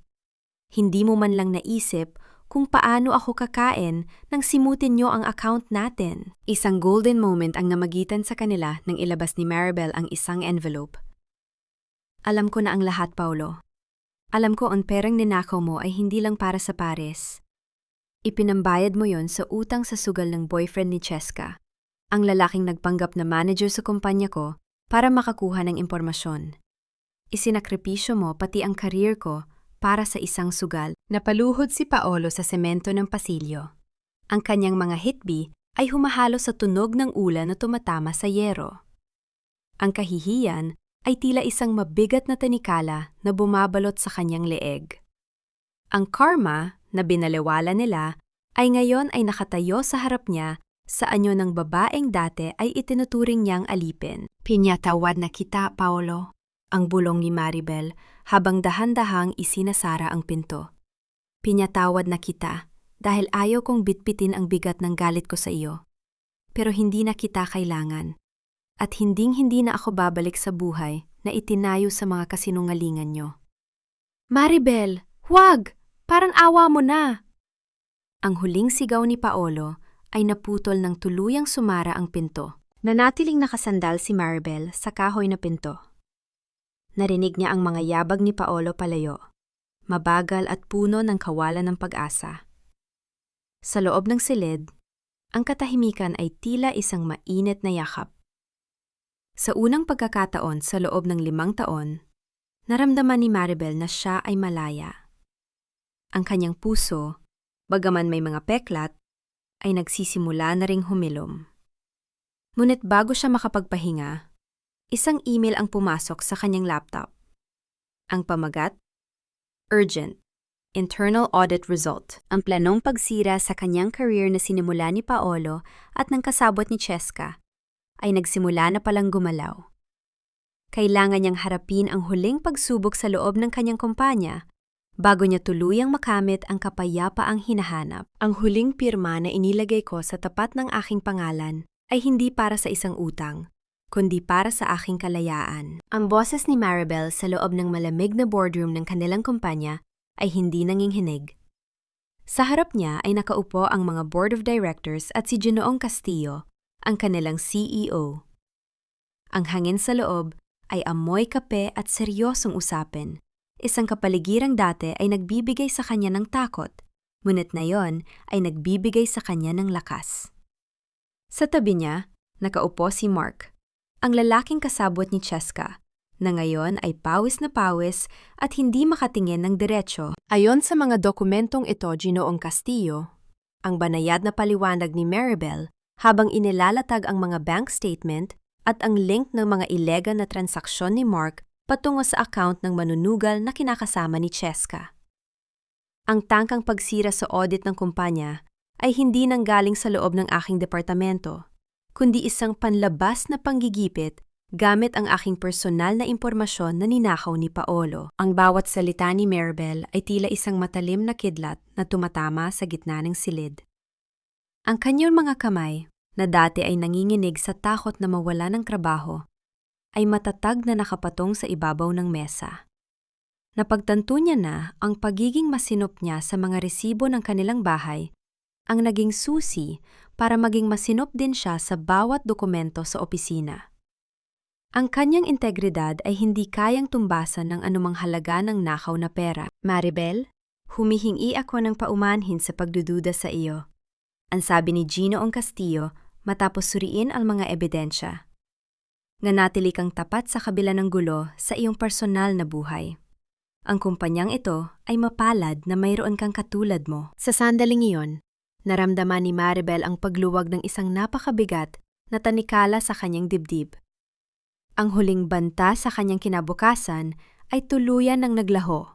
Hindi mo man lang naisip kung paano ako kakain nang simutin niyo ang account natin. Isang golden moment ang namagitan sa kanila nang ilabas ni Maribel ang isang envelope. Alam ko na ang lahat, Paolo. Alam ko ang perang ninakaw mo ay hindi lang para sa Paris. Ipinambayad mo yon sa utang sa sugal ng boyfriend ni Cheska, ang lalaking nagpanggap na manager sa kumpanya ko para makakuha ng impormasyon. Isinakripisyo mo pati ang career ko para sa isang sugal. Napaluhod si Paolo sa semento ng pasilyo. Ang kanyang mga hitbi ay humahalo sa tunog ng ulan na tumatama sa yero. Ang kahihiyan ay tila isang mabigat na tanikala na bumabalot sa kanyang leeg. Ang karma na binaliwala nila ay ngayon ay nakatayo sa harap niya sa anyo ng babaeng dati ay itinuturing niyang alipin. Pinatawad na kita, Paolo, ang bulong ni Maribel habang dahan-dahang isinasara ang pinto. Pinatawad na kita, dahil ayaw kong bitbitin ang bigat ng galit ko sa iyo. Pero hindi na kita kailangan. At hinding-hindi na ako babalik sa buhay na itinayo sa mga kasinungalingan nyo. Maribel, huwag! Parang awa mo na! Ang huling sigaw ni Paolo ay naputol ng tuluyang sumara ang pinto. Nanatiling nakasandal si Maribel sa kahoy na pinto. Narinig niya ang mga yabag ni Paolo palayo, mabagal at puno ng kawalan ng pag-asa. Sa loob ng silid, ang katahimikan ay tila isang mainit na yakap. Sa unang pagkakataon sa loob ng 5 taon, naramdaman ni Maribel na siya ay malaya. Ang kanyang puso, bagaman may mga peklat, ay nagsisimula na ring humilom. Ngunit bago siya makapagpahinga, isang email ang pumasok sa kanyang laptop. Ang pamagat, Urgent, Internal Audit Result. Ang planong pagsira sa kanyang career na sinimula ni Paolo at ng kasabot ni Cheska ay nagsimula na palang gumalaw. Kailangan niyang harapin ang huling pagsubok sa loob ng kanyang kumpanya bago niya tuluyang makamit ang kapayapaang hinahanap. Ang huling pirma na inilagay ko sa tapat ng aking pangalan ay hindi para sa isang utang, kundi para sa aking kalayaan. Ang boses ni Maribel sa loob ng malamig na boardroom ng kanilang kumpanya ay hindi nanginghinig. Sa harap niya ay nakaupo ang mga board of directors at si Ginoong Castillo, ang kanilang CEO. Ang hangin sa loob ay amoy kape at seryosong usapin. Isang kapaligirang dati ay nagbibigay sa kanya ng takot, ngunit ngayon ay nagbibigay sa kanya ng lakas. Sa tabi niya, nakaupo si Mark, ang lalaking kasabot ni Cheska, na ngayon ay pawis na pawis at hindi makatingin ng diretsyo. Ayon sa mga dokumentong ito, Ginoong Castillo, ang banayad na paliwanag ni Maribel habang inilalatag ang mga bank statement at ang link ng mga ilegal na transaksyon ni Mark patungo sa account ng manunugal na kinakasama ni Cheska. Ang tangkang pagsira sa audit ng kumpanya ay hindi nanggaling sa loob ng aking departamento, kundi isang panlabas na panggigipit gamit ang aking personal na impormasyon na ninakaw ni Paolo. Ang bawat salita ni Maribel ay tila isang matalim na kidlat na tumatama sa gitna ng silid. Ang kanyang mga kamay, na dati ay nanginginig sa takot na mawala ng trabaho, ay matatag na nakapatong sa ibabaw ng mesa. Napagtanto niya na ang pagiging masinop niya sa mga resibo ng kanilang bahay ang naging susi para maging masinop din siya sa bawat dokumento sa opisina. Ang kanyang integridad ay hindi kayang tumbasan ng anumang halaga ng nakaw na pera. Maribel, humihingi ako ng paumanhin sa pagdududa sa iyo. Ang sabi ni Ginoong Castillo matapos suriin ang mga ebidensya. Nanatili kang tapat sa kabila ng gulo sa iyong personal na buhay. Ang kumpanyang ito ay mapalad na mayroon kang katulad mo. Sa sandaling iyon, naramdaman ni Maribel ang pagluwag ng isang napakabigat na tanikala sa kanyang dibdib. Ang huling banta sa kanyang kinabukasan ay tuluyan ng naglaho.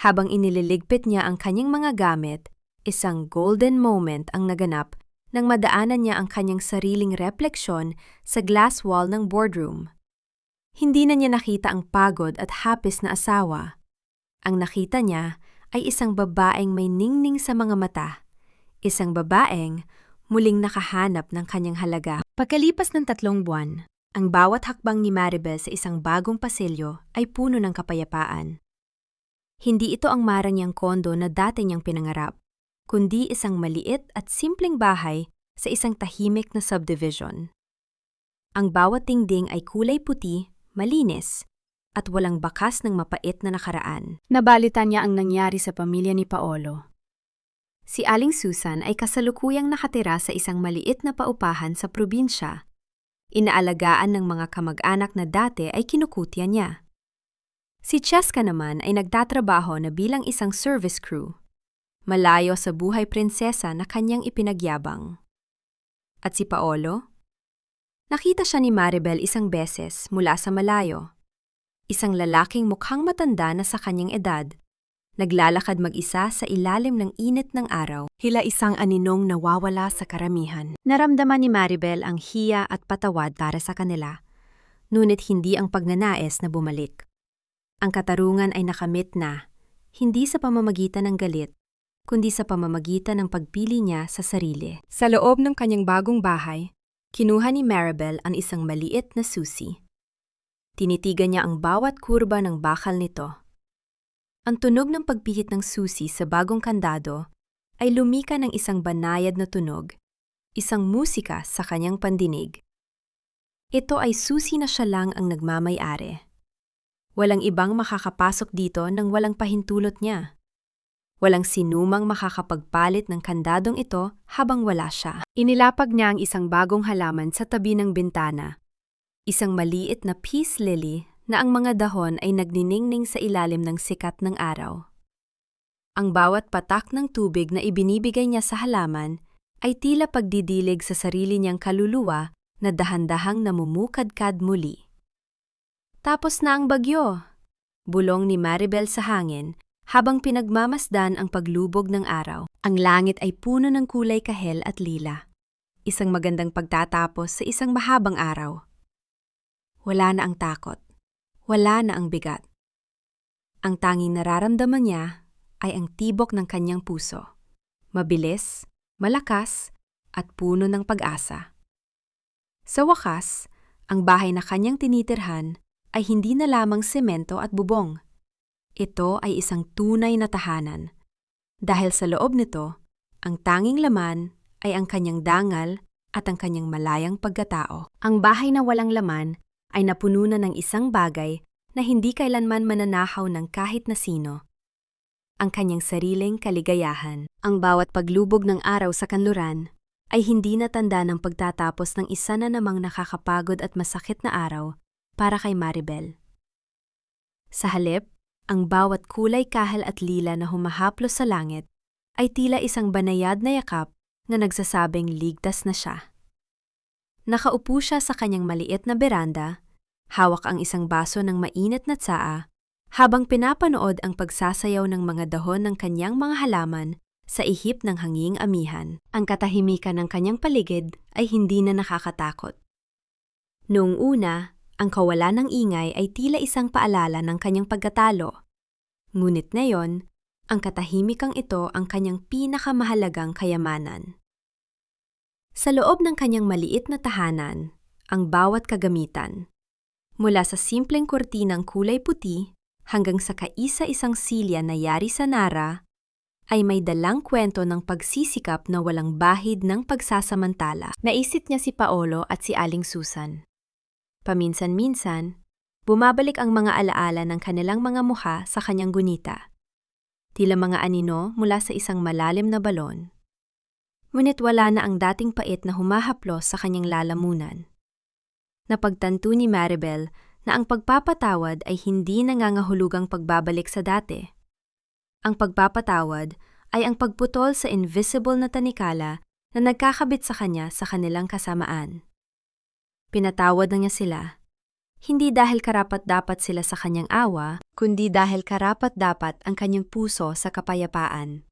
Habang inililigpit niya ang kanyang mga gamit, isang golden moment ang naganap nang madaanan niya ang kanyang sariling refleksyon sa glass wall ng boardroom. Hindi na niya nakita ang pagod at hapis na asawa. Ang nakita niya ay isang babaeng may ningning sa mga mata. Isang babaeng muling nakahanap ng kanyang halaga. Pagkalipas ng 3 buwan, ang bawat hakbang ni Maribel sa isang bagong pasilyo ay puno ng kapayapaan. Hindi ito ang marangyang kondo na dati niyang pinangarap, kundi isang maliit at simpleng bahay sa isang tahimik na subdivision. Ang bawat dingding ay kulay puti, malinis, at walang bakas ng mapait na nakaraan. Nabalitan niya ang nangyari sa pamilya ni Paolo. Si Aling Susan ay kasalukuyang nakatira sa isang maliit na paupahan sa probinsya. Inaalagaan ng mga kamag-anak na dati ay kinukutya niya. Si Cheska naman ay nagtatrabaho na bilang isang service crew, malayo sa buhay prinsesa na kanyang ipinagyabang. At si Paolo? Nakita siya ni Maribel isang beses mula sa malayo. Isang lalaking mukhang matanda na sa kanyang edad. Naglalakad mag-isa sa ilalim ng init ng araw. Hila isang aninong nawawala sa karamihan. Naramdaman ni Maribel ang hiya at patawad para sa kanila, ngunit hindi ang pagnanais na bumalik. Ang katarungan ay nakamit na, hindi sa pamamagitan ng galit, kundi sa pamamagitan ng pagpili niya sa sarili. Sa loob ng kanyang bagong bahay, kinuha ni Maribel ang isang maliit na susi. Tinitigan niya ang bawat kurba ng bakal nito. Ang tunog ng pagpihit ng susi sa bagong kandado ay lumika ng isang banayad na tunog, isang musika sa kanyang pandinig. Ito ay susi na siya lang ang nagmamay-ari. Walang ibang makakapasok dito nang walang pahintulot niya. Walang sinumang makakapagpalit ng kandadong ito habang wala siya. Inilapag niya ang isang bagong halaman sa tabi ng bintana. Isang maliit na peace lily na ang mga dahon ay nagniningning sa ilalim ng sikat ng araw. Ang bawat patak ng tubig na ibinibigay niya sa halaman ay tila pagdidilig sa sarili niyang kaluluwa na dahan-dahang namumukadkad muli. Tapos na ang bagyo, bulong ni Maribel sa hangin habang pinagmamasdan ang paglubog ng araw. Ang langit ay puno ng kulay kahel at lila. Isang magandang pagtatapos sa isang mahabang araw. Wala na ang takot. Wala na ang bigat. Ang tanging nararamdaman niya ay ang tibok ng kanyang puso. Mabilis, malakas, at puno ng pag-asa. Sa wakas, ang bahay na kanyang tinitirhan ay hindi na lamang semento at bubong. Ito ay isang tunay na tahanan. Dahil sa loob nito, ang tanging laman ay ang kanyang dangal at ang kanyang malayang pagkatao. Ang bahay na walang laman ay napuno na ng isang bagay na hindi kailanman mananahaw ng kahit na sino. Ang kanyang sariling kaligayahan. Ang bawat paglubog ng araw sa kanluran ay hindi na tanda ng pagtatapos ng isa na namang nakakapagod at masakit na araw para kay Maribel. Sa halip, ang bawat kulay kahel at lila na humahaplos sa langit ay tila isang banayad na yakap na nagsasabing ligtas na siya. Nakaupo siya sa kanyang maliit na beranda, hawak ang isang baso ng mainit na tsaa, habang pinapanood ang pagsasayaw ng mga dahon ng kanyang mga halaman sa ihip ng hanging amihan. Ang katahimikan ng kanyang paligid ay hindi na nakakatakot. Noong una, ang kawalan ng ingay ay tila isang paalala ng kanyang pagkatalo. Ngunit ngayon, ang katahimikang ito ang kanyang pinakamahalagang kayamanan. Sa loob ng kanyang maliit na tahanan, ang bawat kagamitan, mula sa simpleng kurtinang kulay puti hanggang sa kaisa-isang silya na yari sa nara, ay may dalang kwento ng pagsisikap na walang bahid ng pagsasamantala. Naisip niya si Paolo at si Aling Susan. Paminsan-minsan, bumabalik ang mga alaala ng kanilang mga mukha sa kanyang gunita. Tila mga anino mula sa isang malalim na balon. Ngunit wala na ang dating pait na humahaplos sa kanyang lalamunan. Napagtanto ni Maribel na ang pagpapatawad ay hindi nangangahulugang pagbabalik sa dati. Ang pagpapatawad ay ang pagputol sa invisible na tanikala na nagkakabit sa kanya sa kanilang kasamaan. Pinatawad na niya sila, hindi dahil karapat-dapat sila sa kanyang awa, kundi dahil karapat-dapat ang kanyang puso sa kapayapaan.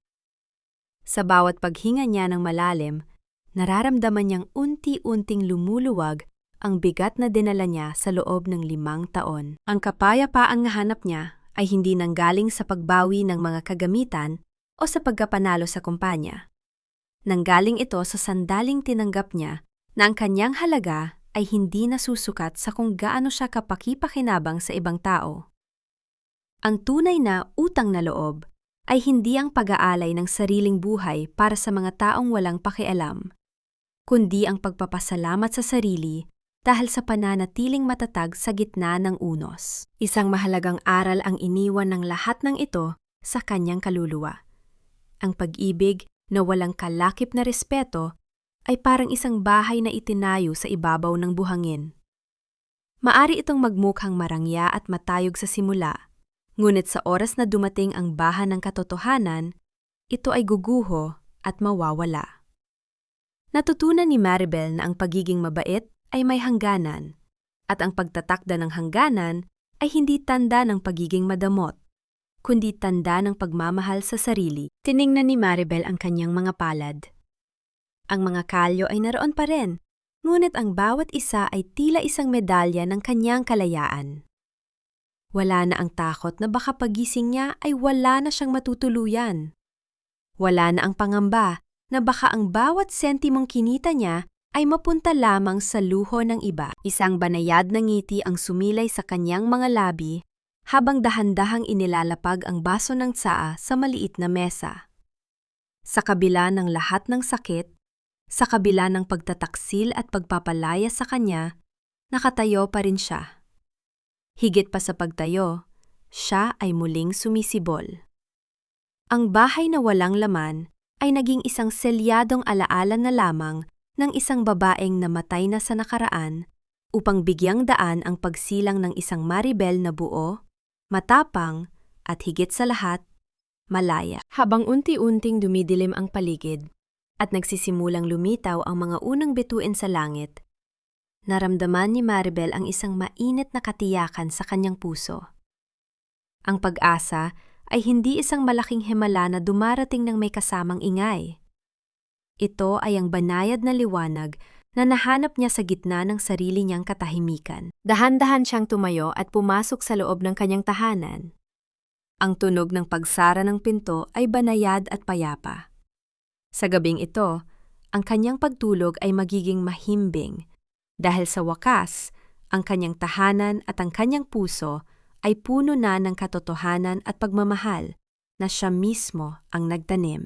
Sa bawat paghinga niya ng malalim, nararamdaman niyang unti-unting lumuluwag ang bigat na dinala niya sa loob ng 5 taon. Ang kapayapaang nahanap niya ay hindi nanggaling sa pagbawi ng mga kagamitan o sa pagkapanalo sa kumpanya. Nanggaling ito sa sandaling tinanggap niya na ang kanyang halaga ay hindi nasusukat sa kung gaano siya kapaki-pakinabang sa ibang tao. Ang tunay na utang na loob ay hindi ang pag-aalay ng sariling buhay para sa mga taong walang pakialam, kundi ang pagpapasalamat sa sarili dahil sa pananatiling matatag sa gitna ng unos. Isang mahalagang aral ang iniwan ng lahat ng ito sa kanyang kaluluwa. Ang pag-ibig na walang kalakip na respeto ay parang isang bahay na itinayo sa ibabaw ng buhangin. Maari itong magmukhang marangya at matayog sa simula, ngunit sa oras na dumating ang bahan ng katotohanan, ito ay guguho at mawawala. Natutunan ni Maribel na ang pagiging mabait ay may hangganan, at ang pagtatakda ng hangganan ay hindi tanda ng pagiging madamot, kundi tanda ng pagmamahal sa sarili. Tiningnan ni Maribel ang kanyang mga palad. Ang mga kalyo ay naroon pa rin, ngunit ang bawat isa ay tila isang medalya ng kanyang kalayaan. Wala na ang takot na baka pagising niya ay wala na siyang matutuluyan. Wala na ang pangamba na baka ang bawat sentimong kinita niya ay mapunta lamang sa luho ng iba. Isang banayad na ngiti ang sumilay sa kanyang mga labi habang dahan-dahang inilalapag ang baso ng tsaa sa maliit na mesa. Sa kabila ng lahat ng sakit, sa kabila ng pagtataksil at pagpapalaya sa kanya, nakatayo pa rin siya. Higit pa sa pagtayo, siya ay muling sumisibol. Ang bahay na walang laman ay naging isang selyadong alaala na lamang ng isang babaeng namatay na sa nakaraan upang bigyang daan ang pagsilang ng isang Maribel na buo, matapang at higit sa lahat, malaya. Habang unti-unting dumidilim ang paligid at nagsisimulang lumitaw ang mga unang bituin sa langit, naramdaman ni Maribel ang isang mainit na katiyakan sa kanyang puso. Ang pag-asa ay hindi isang malaking himala na dumarating ng may kasamang ingay. Ito ay ang banayad na liwanag na nahanap niya sa gitna ng sarili niyang katahimikan. Dahan-dahan siyang tumayo at pumasok sa loob ng kanyang tahanan. Ang tunog ng pagsara ng pinto ay banayad at payapa. Sa gabing ito, ang kanyang pagtulog ay magiging mahimbing dahil sa wakas, ang kanyang tahanan at ang kanyang puso ay puno na ng katotohanan at pagmamahal na siya mismo ang nagtanim.